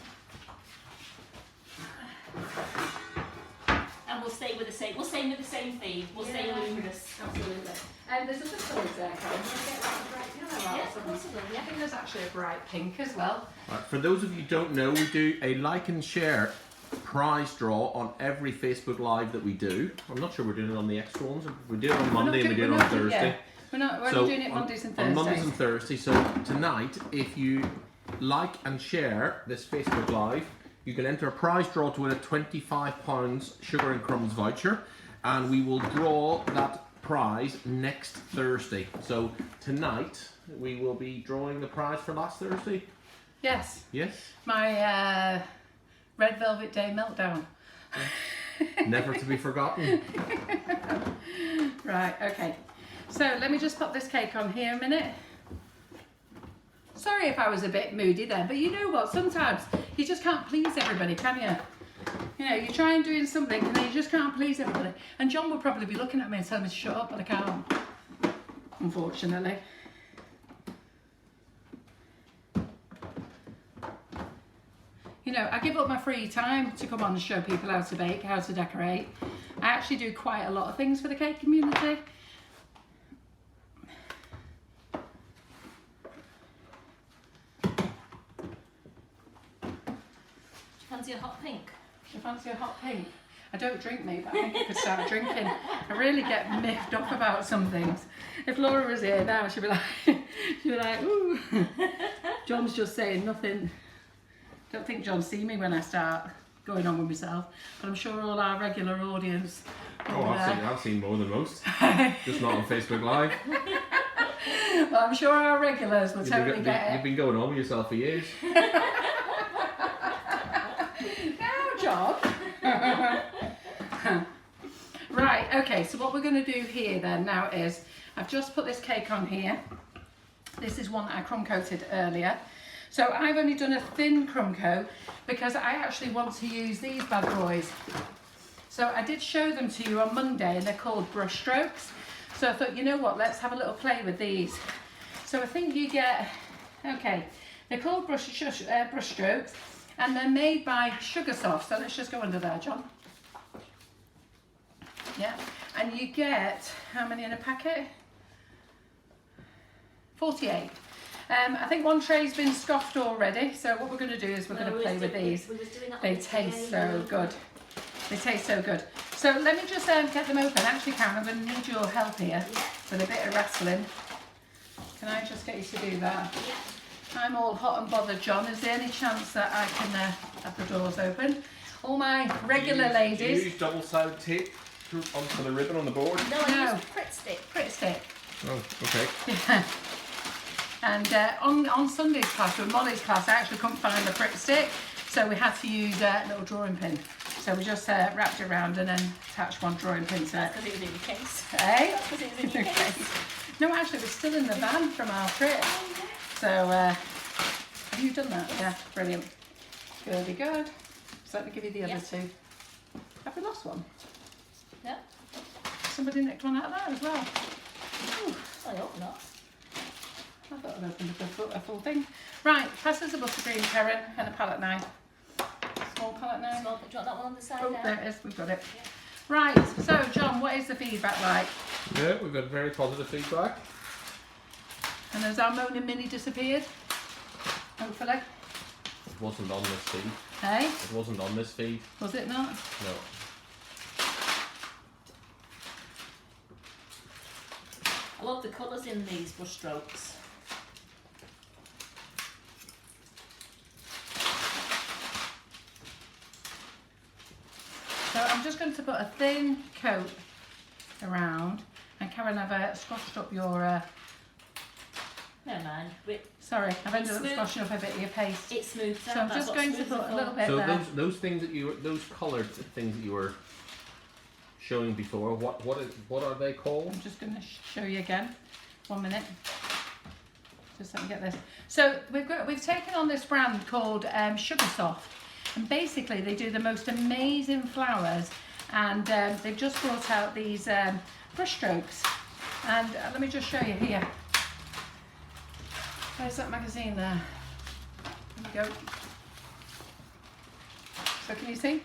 And we'll stay with the same. We'll stay with the same theme. We'll stay Yeah. luminous. Absolutely. And there's other colours there, Karen. You want to get like a bright yellow out Yeah, or of something? course I will, yeah. I think there's actually a bright pink as well. Right, for those of you who don't know, we do a like and share prize draw on every Facebook Live that we do. I'm not sure we're doing it on the extra ones. We do it on Monday and we do it on Thursday. We're only doing it Mondays and Thursdays. On Mondays and Thursdays. So tonight, if you like and share this Facebook Live, you can enter a prize draw to win a £25 Sugar and Crumbs voucher, and we will draw that prize next Thursday. So tonight we will be drawing the prize for last Thursday. Yes. Yes. My Red Velvet Day meltdown. Never to be forgotten. Right, okay. So let me just pop this cake on here a minute. Sorry if I was a bit moody then, but you know what? Sometimes you just can't please everybody, can you? You know, you try and doing something and then you just can't please everybody. And John will probably be looking at me and telling me to shut up, but I can't, unfortunately. You know, I give up my free time to come on and show people how to bake, how to decorate. I actually do quite a lot of things for the cake community. Fancy a hot pink? Do you fancy a hot pink? I don't drink, mate, but I think I could start drinking. I really get miffed up about some things. If Laura was here now, she'd be like, ooh. John's just saying nothing. Don't think John's seen me when I start going on with myself, but I'm sure all our regular audience. Oh, I've seen more than most. Just not on Facebook Live. Well, I'm sure our regulars will totally get it. You've been going on with yourself for years. Now, John. Right, okay, so what we're going to do here then now is, I've just put this cake on here. This is one that I crumb coated earlier. So I've only done a thin crumb coat because I actually want to use these bad boys. So I did show them to you on Monday and they're called brushstrokes. So I thought, you know what, let's have a little play with these. So I think you get, okay, they're called brushstrokes and they're made by Sugar Soft. So let's just go under there, John. Yeah, and you get, how many in a packet? 48. I think one tray's been scoffed already, so what we're going to do is we're going to play with these. They taste so good. They taste so good. So let me just get them open. Actually, Karen, I'm going to need your help here with a bit of wrestling. Can I just get you to do that? Yeah. I'm all hot and bothered, John. Is there any chance that I can have the doors open? All my regular ladies. Do you use double-sided tape onto the ribbon on the board? No, I use Pritt Stick. Pritt Stick. Oh, okay. Yeah. And on Sunday's class, with Molly's class, I actually couldn't find the Pritt Stick, so we had to use a little drawing pin. So we just wrapped it around and then attached one drawing pin to it. That's because it was in your case. Eh? That's because it was in your case. No, actually, it was still in the van from our trip. So, have you done that? Yeah, brilliant. Goody good. So let me give you the other two. Have we lost one? No. Somebody nicked one out of there as well. Ooh. I hope not. I thought I'd opened a full thing. Right, pass us a buttercream, Karen, and a palette knife. Small palette knife. Small, do you want that one on the side? Oh, now? there it is, we've got it. Yeah. Right, so John, what is the feedback like? Yeah, we've got very positive feedback. And has our moaning mini disappeared? Hopefully. It wasn't on this feed. Hey? It wasn't on this feed. Was it not? No. I love the colours in these brush strokes. So I'm just going to put a thin coat around, and Karen, I've squashed up your. Never mind. Sorry, I've ended up squashing up a bit of your paste. It's smooth. So I'm just going to put a little bit so there. those things that those coloured things that you were showing before, what are they called? I'm just going to show you again. 1 minute. Just let me get this. So we've taken on this brand called Sugar Soft, and basically they do the most amazing flowers, and they've just brought out these brush strokes. And let me just show you here. Where's that magazine there? There we go. So can you see?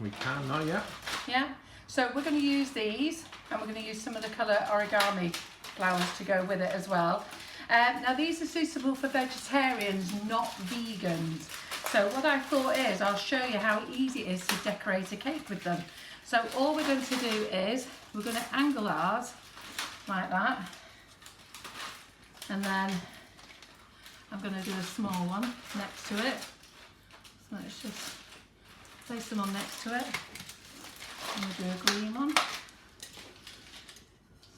We can now, yeah. Yeah. So we're going to use these, and we're going to use some of the colour origami flowers to go with it as well. Now these are suitable for vegetarians, not vegans. So what I thought is, I'll show you how easy it is to decorate a cake with them. So all we're going to do is, we're going to angle ours like that. And then I'm going to do a small one next to it. So let's just place them on next to it. And we'll do a green one.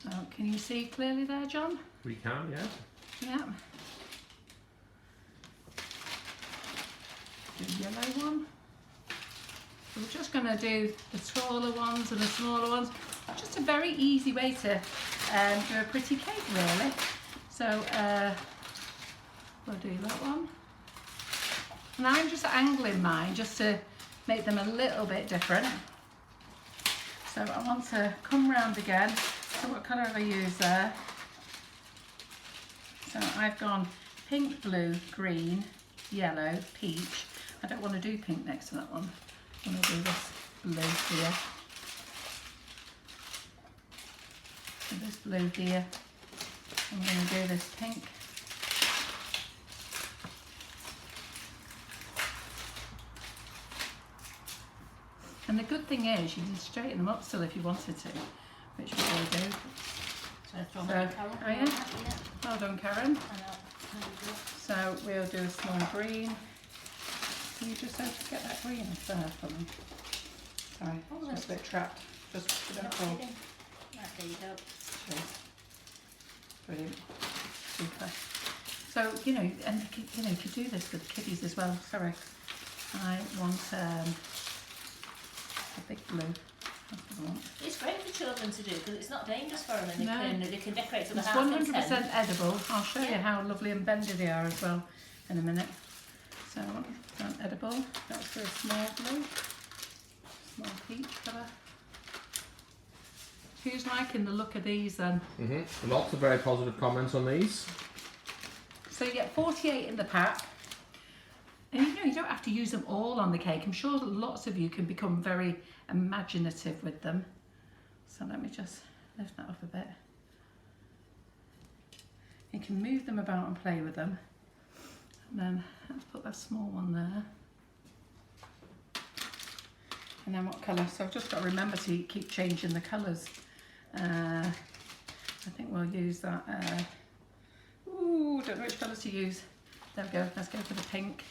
So can you see clearly there, John? We can, yeah. Yeah. Do a yellow one. So we're just going to do the taller ones and the smaller ones. Just a very easy way to do a pretty cake, really. So we'll do that one. And I'm just angling mine just to make them a little bit different. So I want to come round again. So what colour have I used there? So I've gone pink, blue, green, yellow, peach. I don't want to do pink next to that one. I'm going to do this blue here. So this blue here. I'm going to do this pink. And the good thing is you can straighten them up still if you wanted to, which we will do. So throw my Karen. Oh yeah? Well done, Karen. I know. So we'll do a small green. Can you just get that green off there for me? Sorry, it's just a bit trapped. Just don't fall. Right, there you go. Cheers. Brilliant. Super. So, you know, and you could do this for the kiddies as well. Sorry. I want a big blue. That's what I want. It's great for children to do because it's not dangerous for them and No. they can decorate to the It's house. 100% edible. I'll show you Yeah. how lovely and bendy they are as well in a minute. So, edible. That's for a small blue. Small peach colour. Who's liking the look of these then? Lots of very positive comments on these. So you get 48 in the pack. And you know, you don't have to use them all on the cake. I'm sure that lots of you can become very imaginative with them. So let me just lift that up a bit. You can move them about and play with them. And then let's put that small one there. And then what colour? So I've just got to remember to keep changing the colours. I think we'll use that. Ooh, don't know which colour to use. There we go. Let's go for the pink.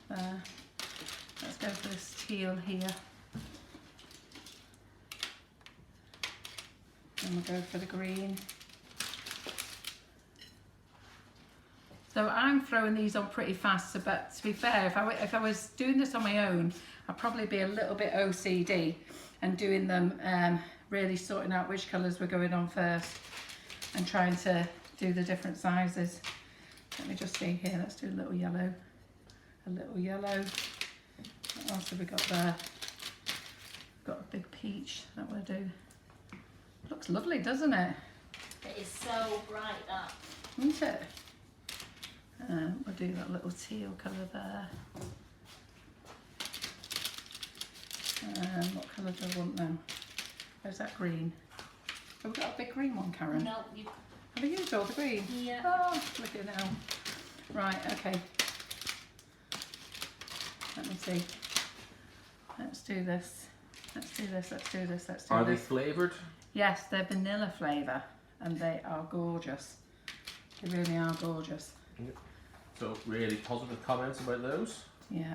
Let's go for this teal here. And we'll go for the green. So I'm throwing these on pretty fast, so, but to be fair, if I was doing this on my own, I'd probably be a little bit OCD and doing them, really sorting out which colours were going on first and trying to do the different sizes. Let me just see here, let's do a little yellow. A little yellow. What else have we got there? Got a big peach, that will do. Looks lovely, doesn't it? It is so bright, that. Isn't it? We'll do that little teal colour there. What colour do I want now? Where's that green? Have we got a big green one, Karen? No, you. Have you used all the green? Yeah. Oh, look at it now. Right, okay. Let me see. Let's do this. Let's do this, let's do this, let's do Are this. they flavoured? Yes, they're vanilla flavour and they are gorgeous. They really are gorgeous. So really positive comments about those. Yeah.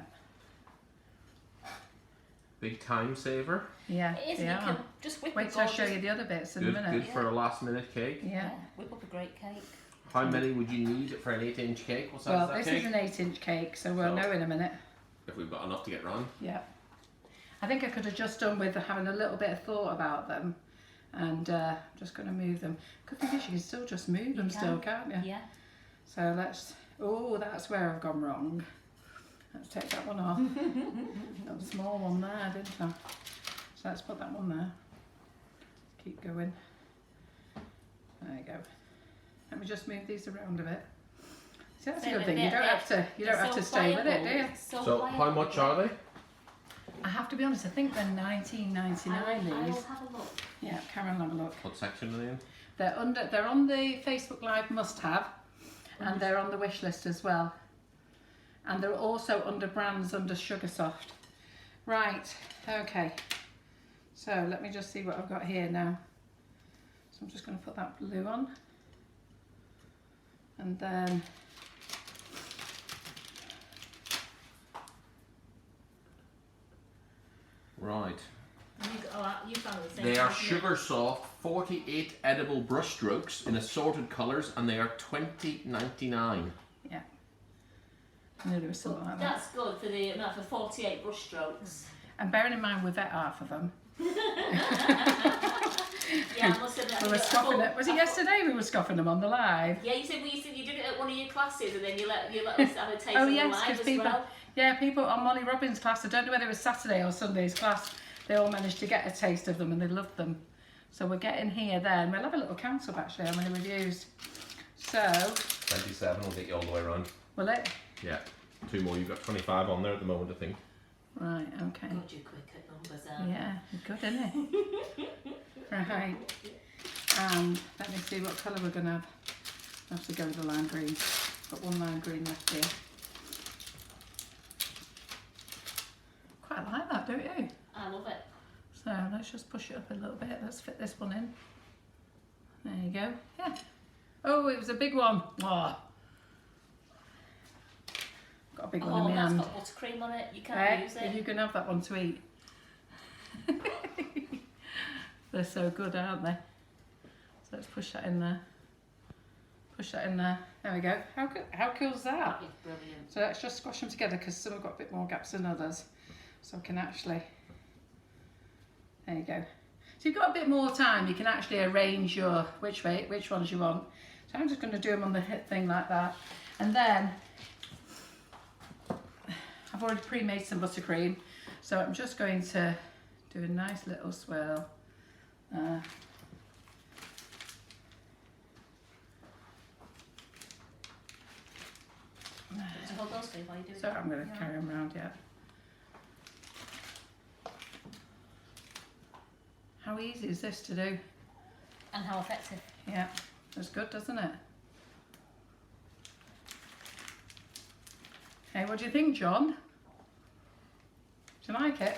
Big time saver. Yeah, It is, they and you are. can just whip Wait a till I show gorgeous- you the other bits in a Good, minute. good for a last minute cake. Yeah. Whip up a great cake. How many would you need for an 8-inch cake? What size Well, is that this cake? is an 8-inch cake, so we'll So- know in a minute. If we've got enough to get round. Yeah. I think I could have just done with having a little bit of thought about them and just going to move them. Good thing is you can still just move them still, can't you? Yeah. So let's, oh, that's where I've gone wrong. Let's take that one off. Got a small one there, didn't I? So let's put that one there. Keep going. There you go. Let me just move these around a bit. See, that's a good thing. You don't have to stay with it, do you? So how much are they? I have to be honest, I think they're $19.99 I will these. have a look. Yeah, Karen, have a look. What section are they in? They're on the Facebook Live must-have, and they're on the wish list as well. And they're also under brands under Sugar Soft. Right, okay. So let me just see what I've got here now. So I'm just going to put that blue on. And then Right. You found the same. They are haven't you? sugar soft, 48 edible brushstrokes in assorted colours, and they are $20.99. yeah. I knew there was something like that. That's good for the amount for 48 brush strokes. And bearing in mind we've ate half of them. Yeah, I must admit. We were scoffing it. Was it yesterday we were scoffing them on the live? Yeah, you said you did it at one of your classes, and then you let us have a taste Oh of the yes, live because as people, well. yeah, people on Molly Robbins' class, I don't know whether it was Saturday or Sunday's class, they all managed to get a taste of them and they loved them. So we're getting here then. We'll have a little count up actually how many we've used. So 27 will get you all the way around. will it? Yeah. 2 more. You've got 25 on there at the moment, I think. Right, okay. God, you're quick at numbers, aren't you? Yeah, good, isn't it? Right. And let me see what colour we're going to have. I have to go with the lime green. Got one lime green left here. Quite like that, don't you? I love it. So let's just push it up a little bit. Let's fit this one in. There you go. Yeah. Oh, it was a big one. Oh. Got a big one in my That's hand. got buttercream on it. You can't use it. You can have that one to eat. They're so good, aren't they? So let's push that in there. Push that in there. There we go. How cool is that? That is brilliant. So let's just squash them together because some have got a bit more gaps than others. So I can actually, there you go. So you've got a bit more time, you can actually arrange your, which ones you want. So I'm just going to do them on the hip thing like that. And then, I've already pre-made some buttercream. So I'm just going to do a nice little swirl. So hold those three while you do it. So I'm going to carry them around, yeah. How easy is this to do? And how effective. Yeah, that's good, doesn't it? Hey, what do you think, John? Do you like it?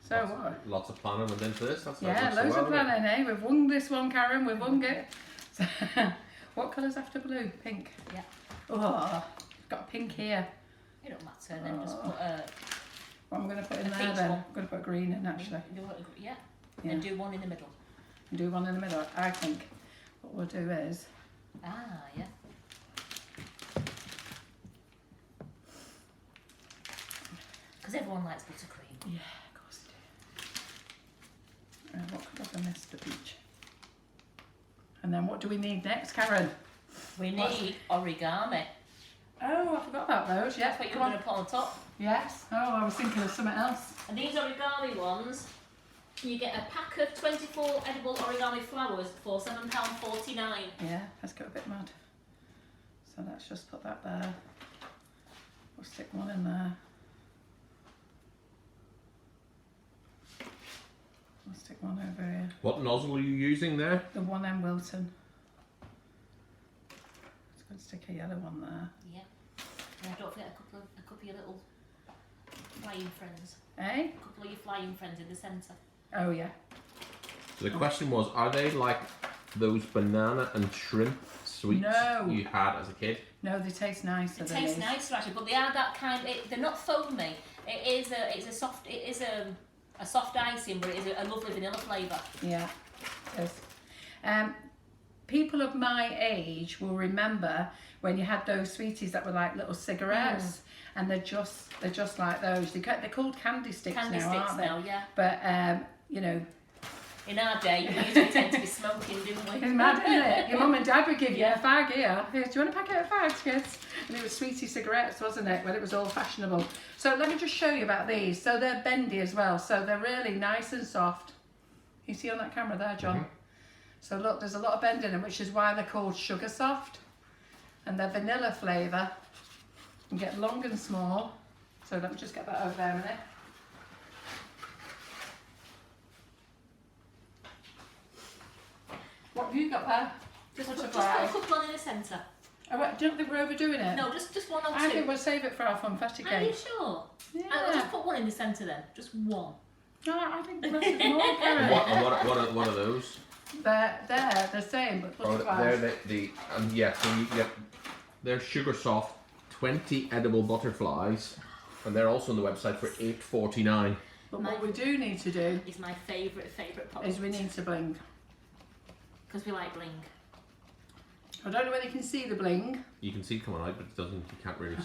So what? Lots of planning went into this. That's Yeah, loads of planning, eh? We've won this one, Karen. We've won it. So, what colour's after blue? Pink. Yeah. Oh, got a pink here. It don't matter. Then just put What I'm going to put in A there peach then? one. I'm going to put green in actually. yeah. Yeah. And do one in the middle. And do one in the middle. I think what we'll do is, Ah, yeah. Because everyone likes buttercream. yeah, of course I do. What colour have I missed? The peach. And then what do we need next, Karen? We need origami. Oh, I forgot about those. Yeah, That's what you're come on. going to put on top. Yes. Oh, I was thinking of something else. And these origami ones, you get a pack of 24 edible origami flowers for £7.49. Yeah, let's go a bit mad. So let's just put that there. We'll stick one in there. We'll stick one over here. What nozzle are you using there? The 1M Wilton. Let's go and stick a yellow one there. Yeah. And don't forget a couple of your little flying friends. Eh? A couple of your flying friends in the centre. Oh yeah. So the question was, are they like those banana and shrimp sweets No. you had as a kid? No, they taste nicer. It than tastes these. nicer actually, but they are that kind. They're not foamy. It's a soft icing, but it is a lovely vanilla flavour. Yeah, it is. People of my age will remember when you had those sweeties that were like little cigarettes, and they're just like those. They're called candy sticks Candy now, sticks aren't they? now, yeah. But you know, In our day, we used to tend to be smoking, didn't we? it's mad, isn't it? Your mum and dad would give you a fag here. Do you want a packet of fags, kids? And it was sweetie cigarettes, wasn't it? When it was all fashionable. So let me just show you about these. So they're bendy as well. So they're really nice and soft. You see on that camera there, John? So look, there's a lot of bend in them, which is why they're called sugar soft. And they're vanilla flavour. You get long and small. So let me just get that over there a minute. What have you got there? Just put a Butterfly. couple on in the centre. Oh, wait, don't think we're overdoing it. No, just one or I two. think we'll save it for our Funfetti Are you cake. sure? Yeah. I'll just put one in the centre then. Just one. No, I think the rest is more And Karen. what are those? They're the same, but Oh, butterflies. they're yeah. So you get they're sugar soft, 20 edible butterflies, and they're also on the website for $8.49. But what we do need to do It's my favourite product. is we need to bling. Because we like bling. I don't know whether you can see the bling. You can see it coming out, but it doesn't. You can't really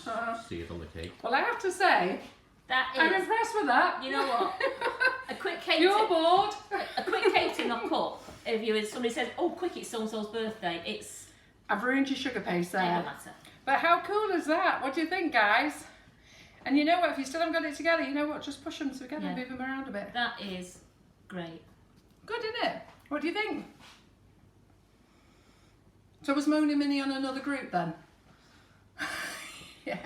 see it on the cake. Well, I have to say, That I'm is, impressed with that. you know what? A quick cake. You're bored. A quick cake to knock up. If somebody says, "Oh, quick, it's so-and-so's birthday," it's. I've ruined your sugar paste there. It doesn't matter. But how cool is that? What do you think, guys? And you know what? If you still haven't got it together, you know what? Just push them together and move them around a bit. That is great. Good, isn't it? What do you think? So was Moni Mini on another group then? Yeah.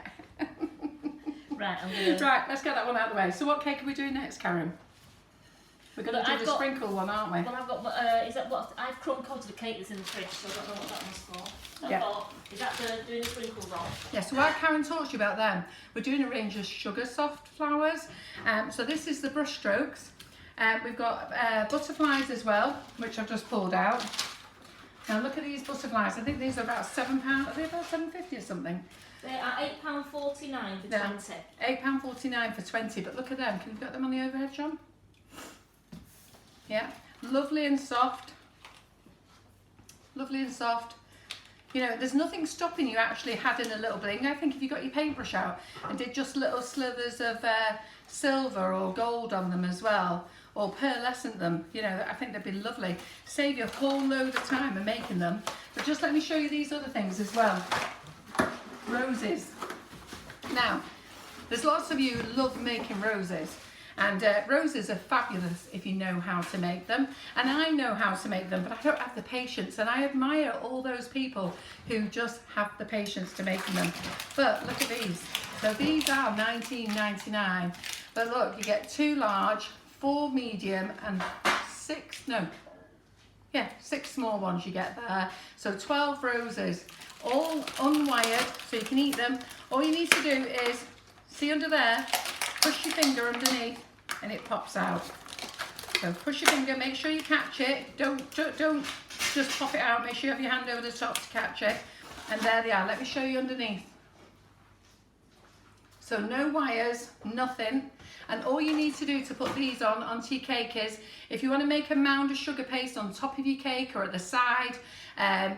Right, I'm gonna. Right, let's get that one out of the way. So what cake are we doing next, Karen? We're going to do the sprinkle one, aren't we? Well, I've got. Is that what I've crumb coated the cake that's in the fridge, so I don't know what that one's for. Yeah. Is that doing the sprinkles on? Yeah, so while Karen talks to you about them, we're doing a range of sugar soft flowers. So this is the brushstrokes. We've got butterflies as well, which I've just pulled out. Now look at these butterflies. I think these are about £7. Are they about £7.50 or something? They are £8.49 for 20. £8.49 for 20. But look at them. Can you get them on the overhead, John? Yeah, lovely and soft. Lovely and soft. You know, there's nothing stopping you actually adding a little bling. I think if you got your paintbrush out and did just little slithers of silver or gold on them as well, or pearlescent them, you know, I think they'd be lovely. Save you a whole load of time in making them. But just let me show you these other things as well. Roses. Now, there's lots of you who love making roses. And roses are fabulous if you know how to make them. And I know how to make them, but I don't have the patience. And I admire all those people who just have the patience to making them. But look at these. So these are $19.99. But look, you get 2 large, 4 medium, and 6 small ones you get there. So 12 roses, all unwired, so you can eat them. All you need to do is, see under there, push your finger underneath and it pops out. So push your finger, make sure you catch it. Don't just pop it out, make sure you have your hand over the top to catch it. And there they are. Let me show you underneath. So no wires, nothing. And all you need to do to put these onto your cake is, if you want to make a mound of sugar paste on top of your cake or at the side,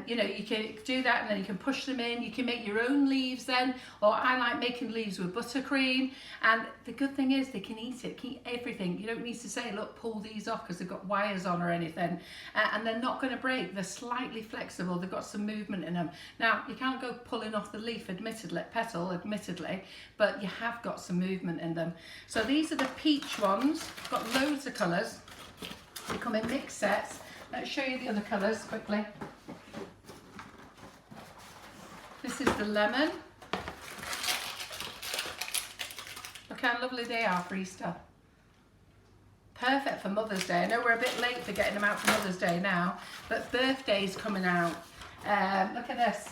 you know, you can do that and then you can push them in. You can make your own leaves then, or I like making leaves with buttercream. And the good thing is they can eat it, keep everything. You don't need to say, look, pull these off because they've got wires on or anything. And they're not going to break. They're slightly flexible. They've got some movement in them. Now, you can't go pulling off the leaf, petal, admittedly, but you have got some movement in them. So these are the peach ones. Got loads of colours. They come in mixed sets. Let's show you the other colours quickly. This is the lemon. Look how lovely they are for Easter. Perfect for Mother's Day. I know we're a bit late for getting them out for Mother's Day now, but birthday's coming out. Look at this.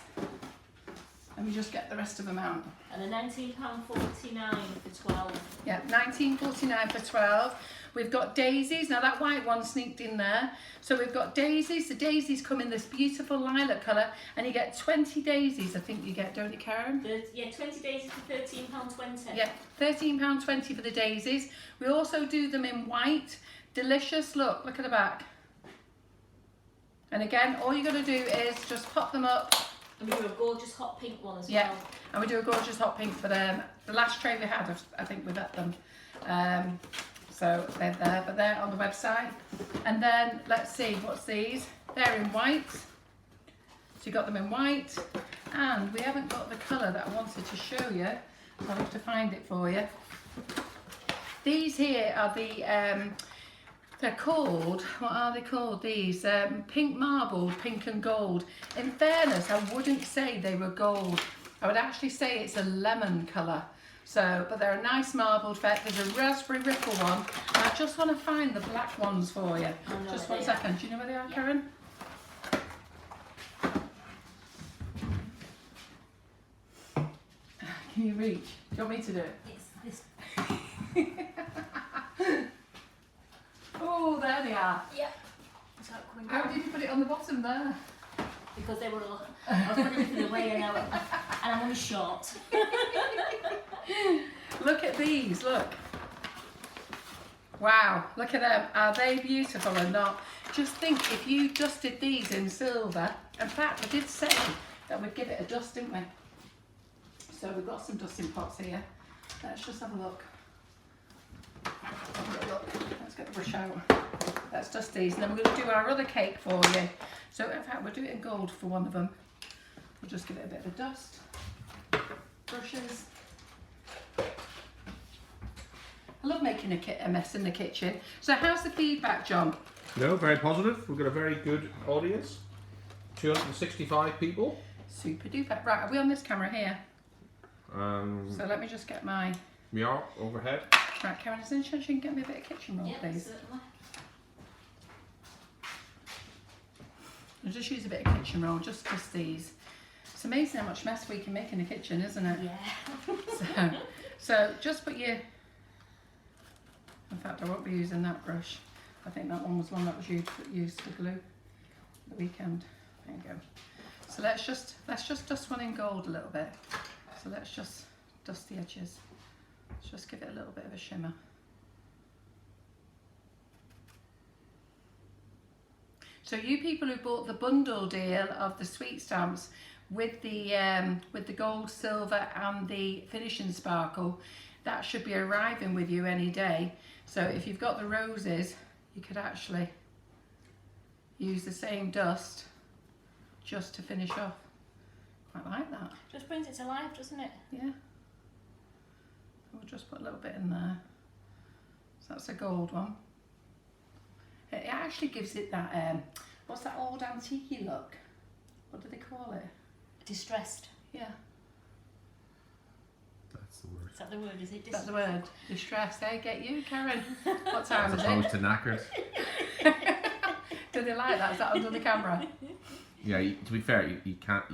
Let me just get the rest of them out. And they're £19.49 for 12. Yeah, £19.49 for 12. We've got daisies. Now that white one sneaked in there. So we've got daisies. The daisies come in this beautiful lilac colour, and you get 20 daisies, I think you get, don't you, Karen? Yeah, 20 daisies for £13.20. Yeah, £13.20 for the daisies. We also do them in white. Delicious. Look at the back. And again, all you got to do is just pop them up. And we do a gorgeous hot pink one as Yeah, well. and we do a gorgeous hot pink for them. The last tray we had, I think we got them. So they're there, but they're on the website. And then let's see, what's these? They're in white. So you got them in white. And we haven't got the colour that I wanted to show you. So I'll have to find it for you. These here are the, they're called, what are they called, these? Pink marbled, pink and gold. In fairness, I wouldn't say they were gold. I would actually say it's a lemon colour. So, but they're a nice marbled effect. There's a raspberry ripple one. And I just want to find the black ones for you. Just 1 second. Do you know where they are, Karen? Can you reach? Do you want me to do it? It's this. Oh, there they are. Yeah. How did you put it on the bottom there? Because they were all, I was putting it in the way and I'm only short. Look at these, look. Wow, look at them. Are they beautiful or not? Just think if you dusted these in silver. In fact, I did say that we'd give it a dust, didn't we? So we've got some dusting pots here. Let's just have a look. Let's get the brush out. Let's dust these, and then we're going to do our other cake for you. So in fact, we'll do it in gold for one of them. We'll just give it a bit of a dust. Brushes. I love making a mess in the kitchen. So how's the feedback, John? No, very positive. We've got a very good audience. 265 people. Super duper. Right, are we on this camera here? So let me just get my... we are overhead. Right, Karen, is there any chance you can get me a bit of kitchen roll, please? Certainly. I'll just use a bit of kitchen roll, just these. It's amazing how much mess we can make in the kitchen, isn't it? Yeah. So just put your... In fact, I won't be using that brush. I think that one was one that was used for glue the weekend. There you go. So let's just dust one in gold a little bit. So let's just dust the edges. Let's just give it a little bit of a shimmer. So you people who bought the bundle deal of the sweet stamps with the gold, silver and the finishing sparkle, that should be arriving with you any day. So if you've got the roses, you could actually use the same dust just to finish off. Quite like that. Just brings it to life, doesn't it? Yeah. We'll just put a little bit in there. So that's a gold one. It actually gives it that, what's that old antique look? What do they call it? Distressed. Yeah. That's the word. Is that the word, is it? Is that the word? Distressed. Hey, get you, Karen. What time As is opposed it? to knackers. Do they like that? Is that under the camera? Yeah, to be fair, you can't.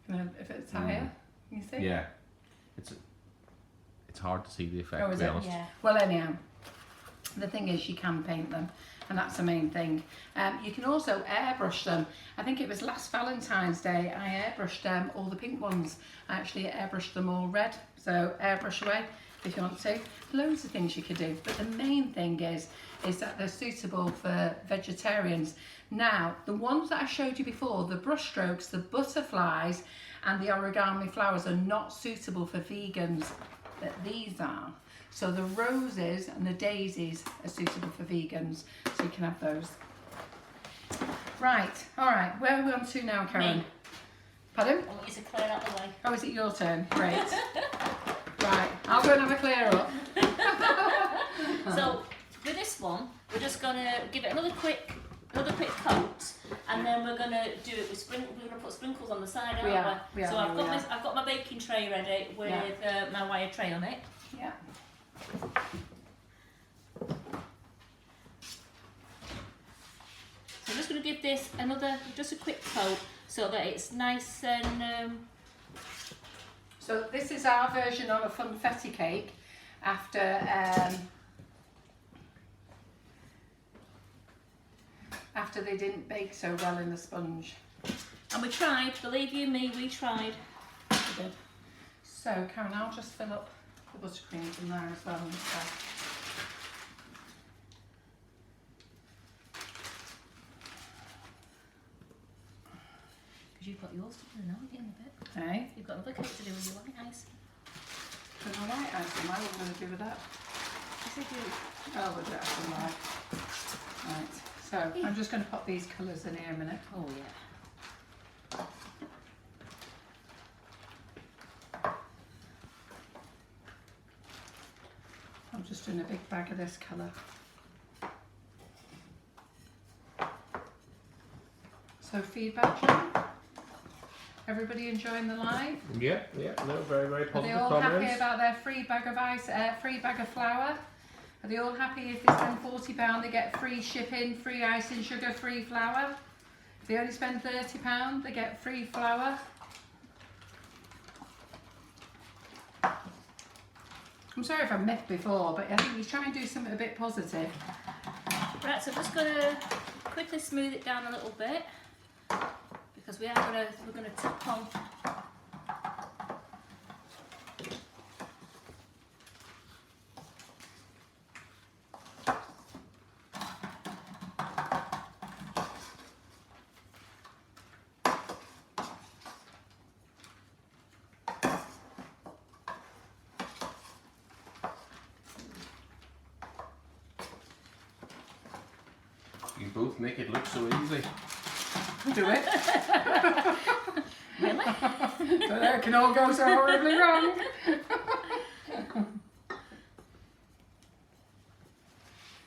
If it's higher, you see? Yeah, it's hard to see the effect. Oh, is to be it? honest. Yeah. Well, anyhow, the thing is you can paint them, and that's the main thing. You can also airbrush them. I think it was last Valentine's Day I airbrushed all the pink ones. I actually airbrushed them all red, so airbrush away if you want to. Loads of things you could do, but the main thing is that they're suitable for vegetarians. Now, the ones that I showed you before, the brushstrokes, the butterflies and the origami flowers are not suitable for vegans, but these are. So the roses and the daisies are suitable for vegans, so you can have those. Right, all right, where are we on to now, Karen? Me. Pardon? I want you to clear out the way. Oh, is it your turn? Great. Right, I'll go and have a clear up. So with this one, we're just gonna give it another quick coat, and then we're gonna do it with we're gonna put sprinkles on the side, aren't we? We are, So I've got my baking tray ready with my wire tray on it. Yeah. So I'm just gonna give this just a quick coat so that it's nice and. So this is our version of a funfetti cake after they didn't bake so well in the sponge. And we tried, believe you me, we tried. We did. So Karen, I'll just fill up the buttercream in there as well. Because you've got yours to do now again a bit. Okay. You've got another cake to do with your white ice. With my white icing, what are we going to do with that? Yes, I do. Oh, we'll do it after live. Right. So I'm just going to pop these colours in here a minute. Oh yeah. I'm just doing a big bag of this colour. So feedback, John? Everybody enjoying the live? Yeah, no, very, very Are positive they all comments. happy about their free bag of ice, free bag of flour? Are they all happy if they spend £40 they get free shipping, free icing sugar, free flour? If they only spend £30 they get free flour? I'm sorry if I miffed before, but I think you try and do something a bit positive. Right, so I'm just going to quickly smooth it down a little bit because we're going to tap on. both make it look so easy. Do it. Really? So that can all go so horribly wrong.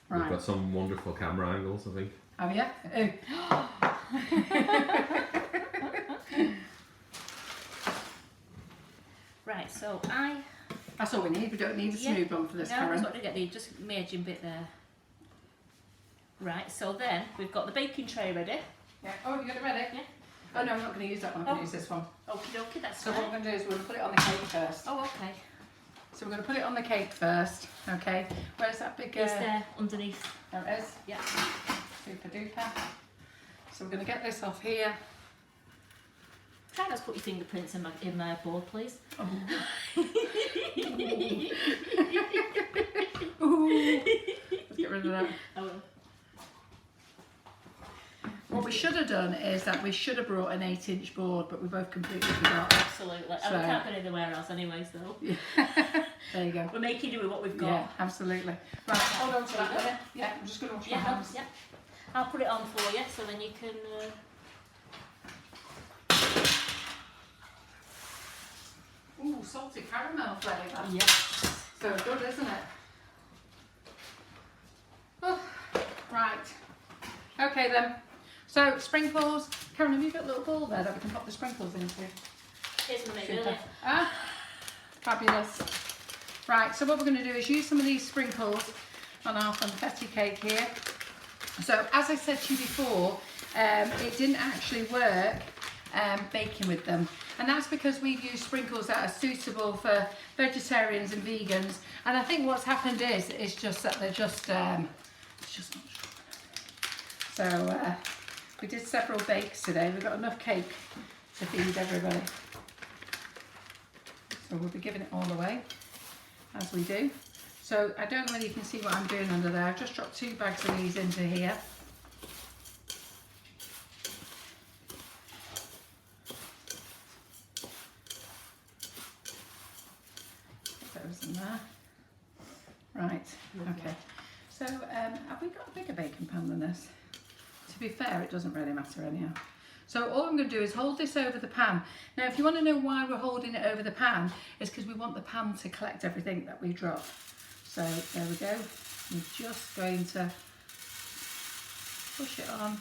We've Right. got some wonderful camera angles, I think. Have you? Right, so That's all we need. We don't need a smooth one for this, no, Karen. that's what we get. The just merging bit there. Right, so then we've got the baking tray ready. Yeah. Oh, you got it ready? Yeah. Oh no, I'm not going to use that one. I'm going to use this one. Okie dokie, that's So fine. what we're going to do is we're going to put it on the cake first. Oh, okay. So we're going to put it on the cake first. Okay. Where's that big? It's there underneath. There it is. Yeah. Super duper. So we're going to get this off here. Try not to put your fingerprints in my board, please. Oh. Ooh. Let's get rid of that. I will. What we should have done is that we should have brought an 8-inch board, but we both completely forgot. Absolutely. So- And we can't go anywhere else anyways, though. There you go. We're making do with what we've got. Yeah, absolutely. Right, hold on to that minute. Yeah, I'm just going to wash my Yeah, hands. yeah. I'll put it on for you, so then you can... Ooh, salty caramel flavour. Yeah. So good, isn't it? Oh, right. Okay then. So sprinkles. Karen, have you got a little bowl there that we can pop the sprinkles into? Here's my mate, Super. really. Ah, fabulous. Right, so what we're going to do is use some of these sprinkles on our Funfetti cake here. So as I said to you before, it didn't actually work baking with them, and that's because we've used sprinkles that are suitable for vegetarians and vegans. And I think what's happened is it's just that they're just it's just not strong enough. So we did several bakes today. We've got enough cake to feed everybody. So we'll be giving it all away as we do. So I don't know whether you can see what I'm doing under there. I've just dropped 2 bags of these into here. Put those in there. Right, okay. So have we got a bigger baking pan than this? To be fair, it doesn't really matter anyhow. So all I'm going to do is hold this over the pan. Now if you want to know why we're holding it over the pan, it's because we want the pan to collect everything that we drop. So there we go. I'm just going to push it on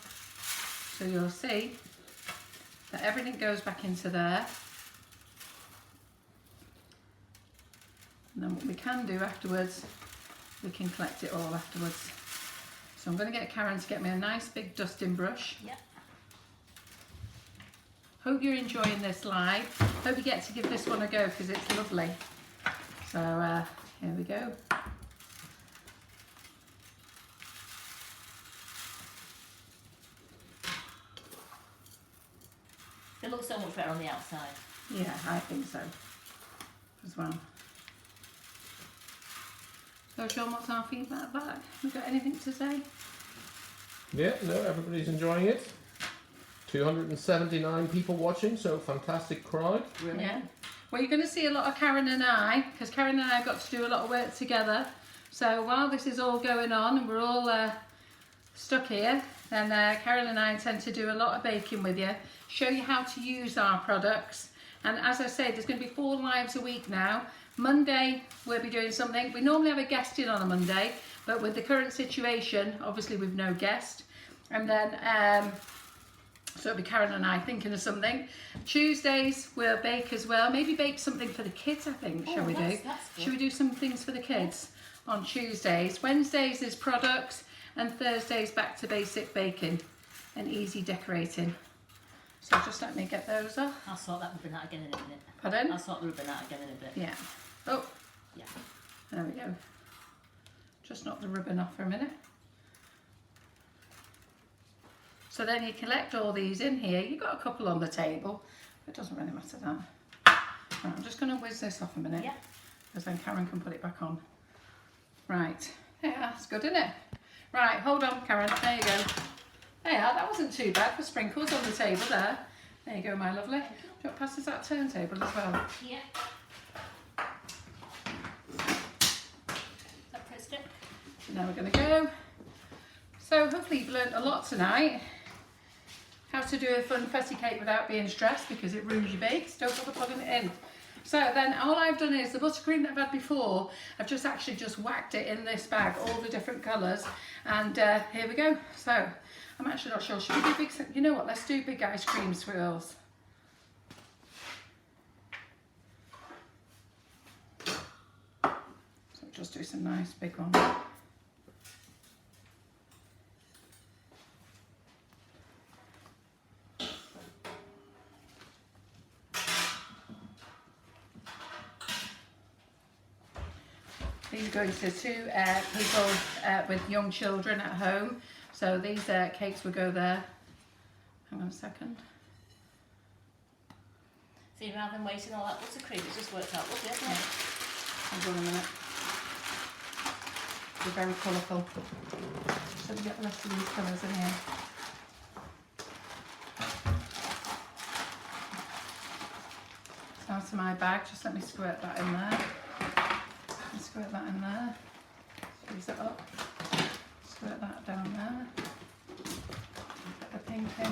so you'll see that everything goes back into there. And then what we can do afterwards, we can collect it all afterwards. So I'm going to get Karen to get me a nice big dusting brush. Yeah. Hope you're enjoying this live. Hope you get to give this one a go because it's lovely. So here we go. It looks so much better on the outside. Yeah, I think so as well. So Sean, what's our feedback back? We got anything to say? Yeah, no, everybody's enjoying it. 279 people watching, so fantastic crowd. Yeah. Well, you're going to see a lot of Karen and I, because Karen and I have got to do a lot of work together. So while this is all going on and we're all stuck here, then Karen and I intend to do a lot of baking with you, show you how to use our products. And as I say, there's going to be 4 lives a week now. Monday, we'll be doing something. We normally have a guest in on a Monday, but with the current situation, obviously we've no guest. And then, so it'll be Karen and I thinking of something. Tuesdays, we'll bake as well. Maybe bake something for the kids, I think, shall we do? That's good. Shall we do some things for the kids on Tuesdays? Wednesdays is products, and Thursdays back to basic baking and easy decorating. So just let me get those off. I'll sort that ribbon out again in a minute. Pardon? I'll sort the ribbon out again in a bit. Yeah. Oh, Yeah. there we go. Just knock the ribbon off for a minute. So then you collect all these in here. You've got a couple on the table. It doesn't really matter that. Right, I'm just going to whiz this off a minute. Yeah. Because then Karen can put it back on. Right. Yeah, that's good, isn't it? Right, hold on, Karen. There you go. There you are. That wasn't too bad for sprinkles on the table there. There you go, my lovely. Do you want to pass us that turntable as well? Yeah. Is that pressed it? So now we're going to go. So hopefully you've learnt a lot tonight. How to do a funfetti cake without being stressed because it ruins your bakes. Don't bother putting it in. So then all I've done is the buttercream that I've had before, I've just actually just whacked it in this bag, all the different colours, and here we go. So I'm actually not sure, should we do big, you know what, let's do big ice cream swirls. So just do some nice big ones. These are going to two people with young children at home. So these cakes will go there. Hang on a second. See, rather than waiting all that buttercream, it just worked out lovely, hasn't it? Hold on a minute. They're very colourful. So we get the rest of these colours in here. So now to my bag, just let me squirt that in there. Squirt that in there, squeeze it up, squirt that down there, get the pink in.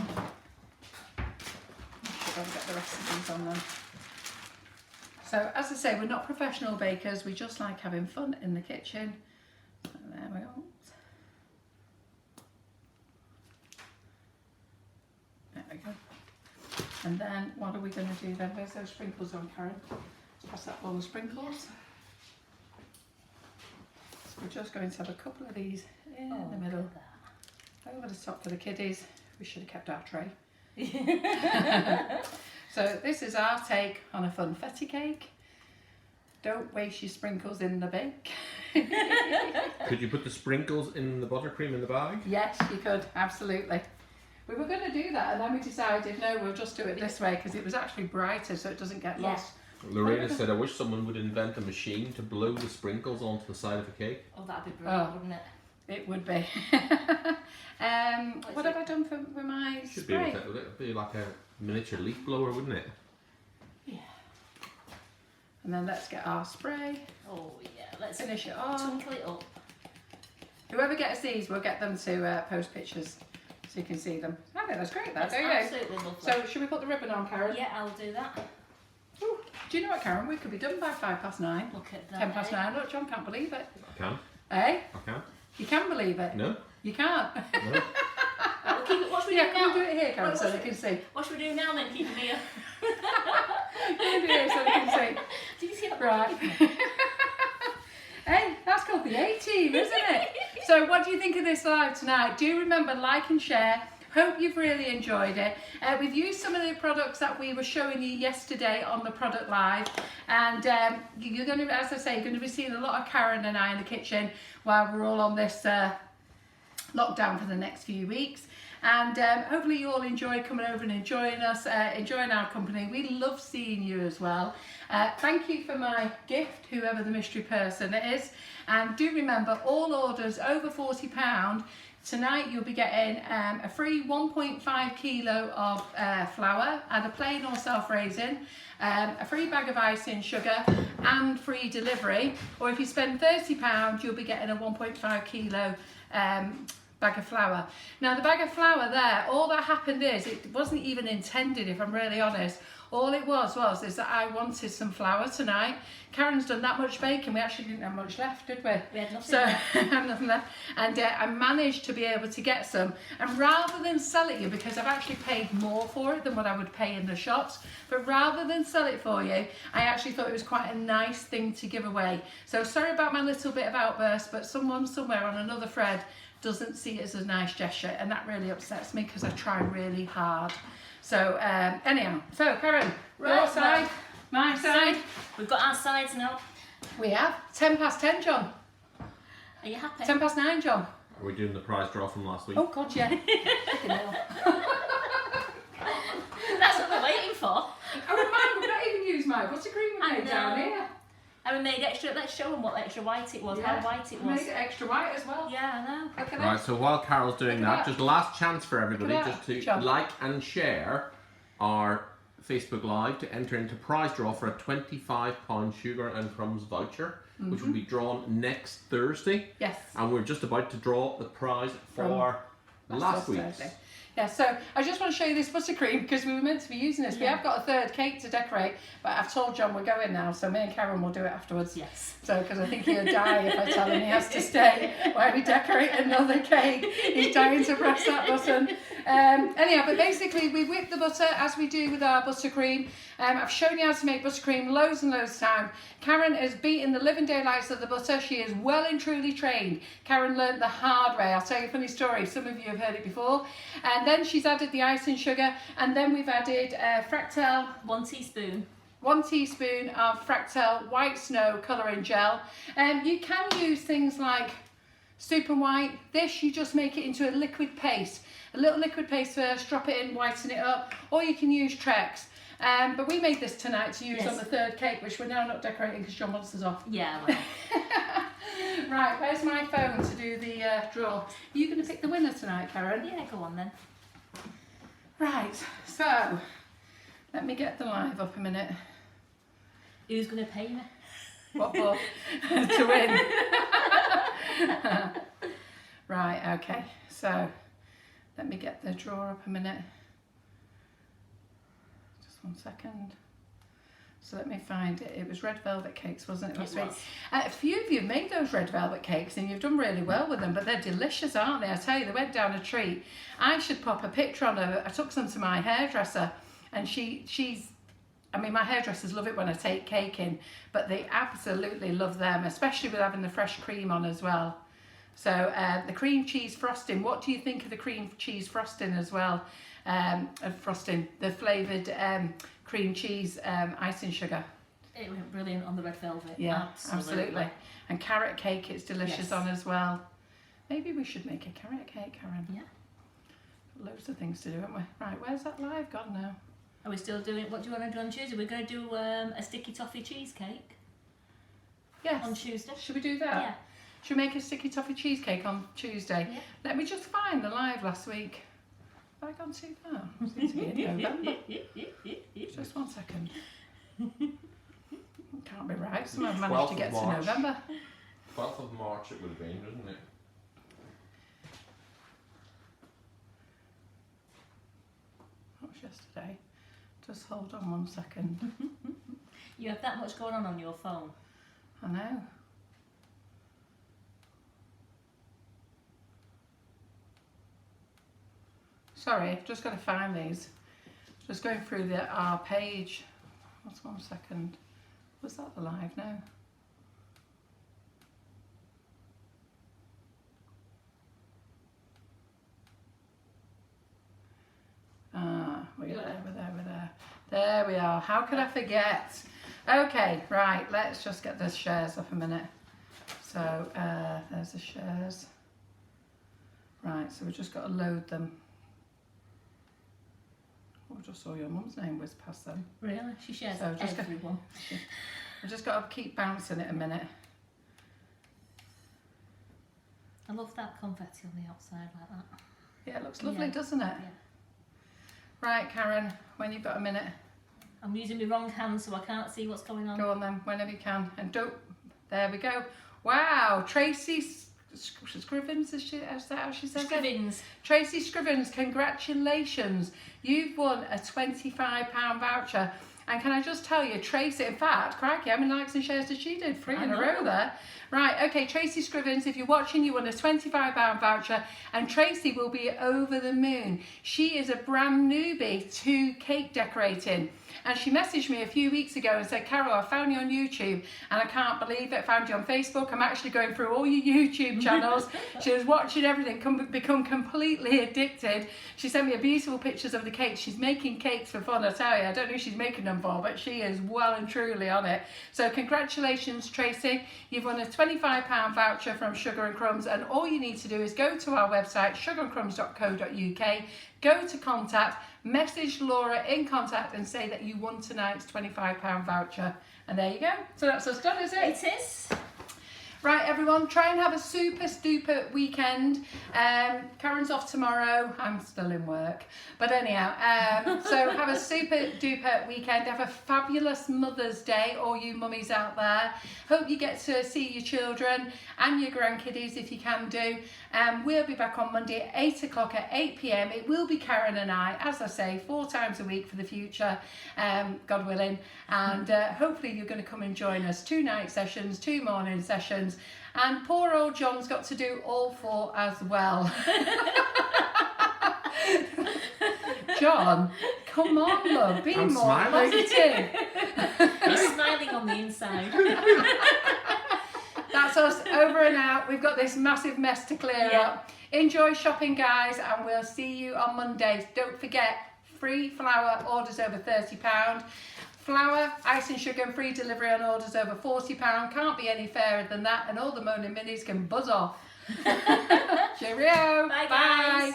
Make sure I'll get the rest of these on them. So as I say, we're not professional bakers, we just like having fun in the kitchen. So there we go. There we go. And then what are we going to do then? Where's those sprinkles on, Karen? Let's pass that bowl of sprinkles. We're just going to have a couple of these in the middle, over the top for the kiddies. We should have kept our tray. So this is our take on a funfetti cake. Don't waste your sprinkles in the bake. Could you put the sprinkles in the buttercream in the bag? Yes, you could, absolutely. We were going to do that and then we decided, no, we'll just do it this way because it was actually brighter so it doesn't get lost. Lorena said, I wish someone would invent a machine to blow the sprinkles onto the side of a cake. Oh, that'd be brilliant, wouldn't it? It would be. What have I done for my Should spray? be able to, it'd be like a miniature leaf blower, wouldn't it? Yeah. And then let's get our spray. Oh yeah, let's Finish it off. twinkle it up. Whoever gets these, we'll get them to post pictures so you can see them. I think that's great, that, That's don't you? absolutely lovely. So, should we put the ribbon on, Karen? Yeah, I'll do that. Ooh, do you know what, Karen? We could be done by 9:05. Look at that. 9:10. Look, John can't believe it. I can. Eh? I can. You can believe it? No. You can't. No. Right, we'll keep it. What should we Yeah, do can now? we do it here, Karen, What so should they can see? What should we do now then? Keep it here. Can we do it so they can see? Did you see that? Right. Hey, that's called the A-Team, isn't it? So what do you think of this live tonight? Do remember, like and share. Hope you've really enjoyed it. We've used some of the products that we were showing you yesterday on the product live, and you're going to, as I say, you're going to be seeing a lot of Karen and I in the kitchen while we're all on this lockdown for the next few weeks. And hopefully you all enjoy coming over and enjoying us, enjoying our company. We love seeing you as well. Thank you for my gift, whoever the mystery person is. And do remember, all orders over £40, tonight you'll be getting a free 1.5 kilo of flour and a plain or self-raising, a free bag of icing sugar and free delivery. Or if you spend £30, you'll be getting a 1.5 kilo bag of flour. Now the bag of flour there, all that happened is, it wasn't even intended, if I'm really honest. All it was is that I wanted some flour tonight. Karen's done that much baking, we actually didn't have much left, did we? We had nothing So, left. I had nothing left. And I managed to be able to get some. And rather than sell it you, because I've actually paid more for it than what I would pay in the shops, but rather than sell it for you, I actually thought it was quite a nice thing to give away. So sorry about my little bit of outburst, but someone somewhere on another thread doesn't see it as a nice gesture, and that really upsets me because I try really hard. So anyhow, so Karen, Right, your side, my side. We've got our sides now. We have 10:10, John. Are you happy? 9:10, John. Are we doing the prize draw from last week? Oh God, yeah. That's what we're waiting for. Oh, mine, we've not even used my buttercream we I made down know. here. And we made extra, let's show them what extra white it was, Yeah. how white it We was. made it extra white as well. Yeah, I know. Look at Right, that. so while Carol's doing Look at that, that. just last chance for everybody Look at just that, to John. like and share our Facebook Live to enter into prize draw for a £25 Sugar and Crumbs voucher, which will be drawn next Thursday. Yes. And we're just about to draw the prize for last week's. Thursday. Yeah, so I just want to show you this buttercream because we were meant to be using this. We have got a third cake to decorate, but I've told John we're going now, so me and Karen will do it afterwards. Yes. So, because I think he'll die if I tell him he has to stay while we decorate another cake. He's dying to press that button. Anyhow, but basically we whip the butter as we do with our buttercream. I've shown you how to make buttercream loads and loads of time. Karen has beaten the living daylights of the butter. She is well and truly trained. Karen learnt the hard way. I'll tell you a funny story. Some of you have heard it before. And then she's added the icing sugar, and then we've added Fractel. 1 teaspoon. 1 teaspoon of Fractel White Snow colouring gel. You can use things like Super White. This, you just make it into a liquid paste. A little liquid paste first, drop it in, whiten it up, or you can use Trex. But we made this tonight to use on the third cake, which we're now not decorating because John wants us off. Yeah, well. Right, where's my phone to do the draw? Are you going to pick the winner tonight, Karen? Yeah, go on then. Right, so let me get the live up a minute. Who's going to pay me? What for? To win. Right, okay, so let me get the draw up a minute. Just 1 second. So let me find it. It was red velvet cakes, wasn't it? Last week? A few of you have made those red velvet cakes and you've done really well with them, but they're delicious, aren't they? I tell you, they went down a treat. I should pop a picture on her. I took some to my hairdresser, and I mean, my hairdressers love it when I take cake in, but they absolutely love them, especially with having the fresh cream on as well. So the cream cheese frosting, what do you think of the cream cheese frosting as well? Frosting, the flavoured cream cheese icing sugar. It went brilliant on the red velvet. Yeah, absolutely. And carrot cake, it's delicious on as well. Maybe we should make a carrot cake, Karen. Yeah. Loads of things to do, haven't we? Right, where's that live gone now? Are we still doing, what do you want to do on Tuesday? We're going to do a sticky toffee cheesecake. Yes. On Tuesday. Should we do that? Yeah. Should we make a sticky toffee cheesecake on Tuesday? Yeah. Let me just find the live last week. Have I gone too far? It seems to be in November. Just 1 second. Can't be right. Somehow I've managed to get to November. 12th of March it would have been, wouldn't it? That was yesterday. Just hold on 1 second. You have that much going on your phone. I know. Sorry, I've just got to find these. Just going through our page. What's 1 second? Was that the live now? We're there. There we are. How could I forget? Okay, right, let's just get the shares up a minute. So there's the shares. Right, so we've just got to load them. I just saw your mum's name whiz past them. Really? She shares So just everyone. I've just got to keep bouncing it a minute. I love that confetti on the outside like that. Yeah, it looks lovely, doesn't it? Yeah. Right, Karen, when you've got a minute. I'm using my wrong hand so I can't see what's going on. Go on then, whenever you can. And don't, there we go. Wow, Tracy Scrivens, is that how she says it? Scrivens. Tracy Scrivens, congratulations. You've won a £25 voucher. And can I just tell you, Tracy, in fact, crikey, how many likes and shares did she do? 3 in a row there. Right, okay, Tracy Scrivens, if you're watching, you won a £25 voucher, and Tracy will be over the moon. She is a brand newbie to cake decorating. And she messaged me a few weeks ago and said, Carol, I found you on YouTube and I can't believe it. I found you on Facebook. I'm actually going through all your YouTube channels. She was watching everything, become completely addicted. She sent me beautiful pictures of the cakes. She's making cakes for fun, I tell you. I don't know who she's making them for, but she is well and truly on it. So congratulations, Tracy. You've won a £25 voucher from Sugar and Crumbs, and all you need to do is go to our website, sugarandcrumbs.co.uk, go to contact, message Laura in contact and say that you won tonight's £25 voucher, and there you go. So that's us done, is it? It is. Right, everyone, try and have a super duper weekend. Karen's off tomorrow. I'm still in work. But anyhow, so have a super duper weekend. Have a fabulous Mother's Day, all you mummies out there. Hope you get to see your children and your grandkiddies if you can do. We'll be back on Monday at 8 o'clock at 8 p.m. It will be Karen and I, as I say, 4 times a week for the future, God willing. And hopefully you're going to come and join us. 2 night sessions, 2 morning sessions. And poor old John's got to do all 4 as well. John, come on, love, be I'm more smiling. positive. He's smiling on the inside. That's us over and out. We've got this massive mess to clear up. Enjoy shopping, guys, and we'll see you on Monday. Don't forget, free flour orders over £30. Flour, icing sugar and free delivery on orders over £40. Can't be any fairer than that, and all the moaning minis can buzz off. Cheerio. Bye, guys.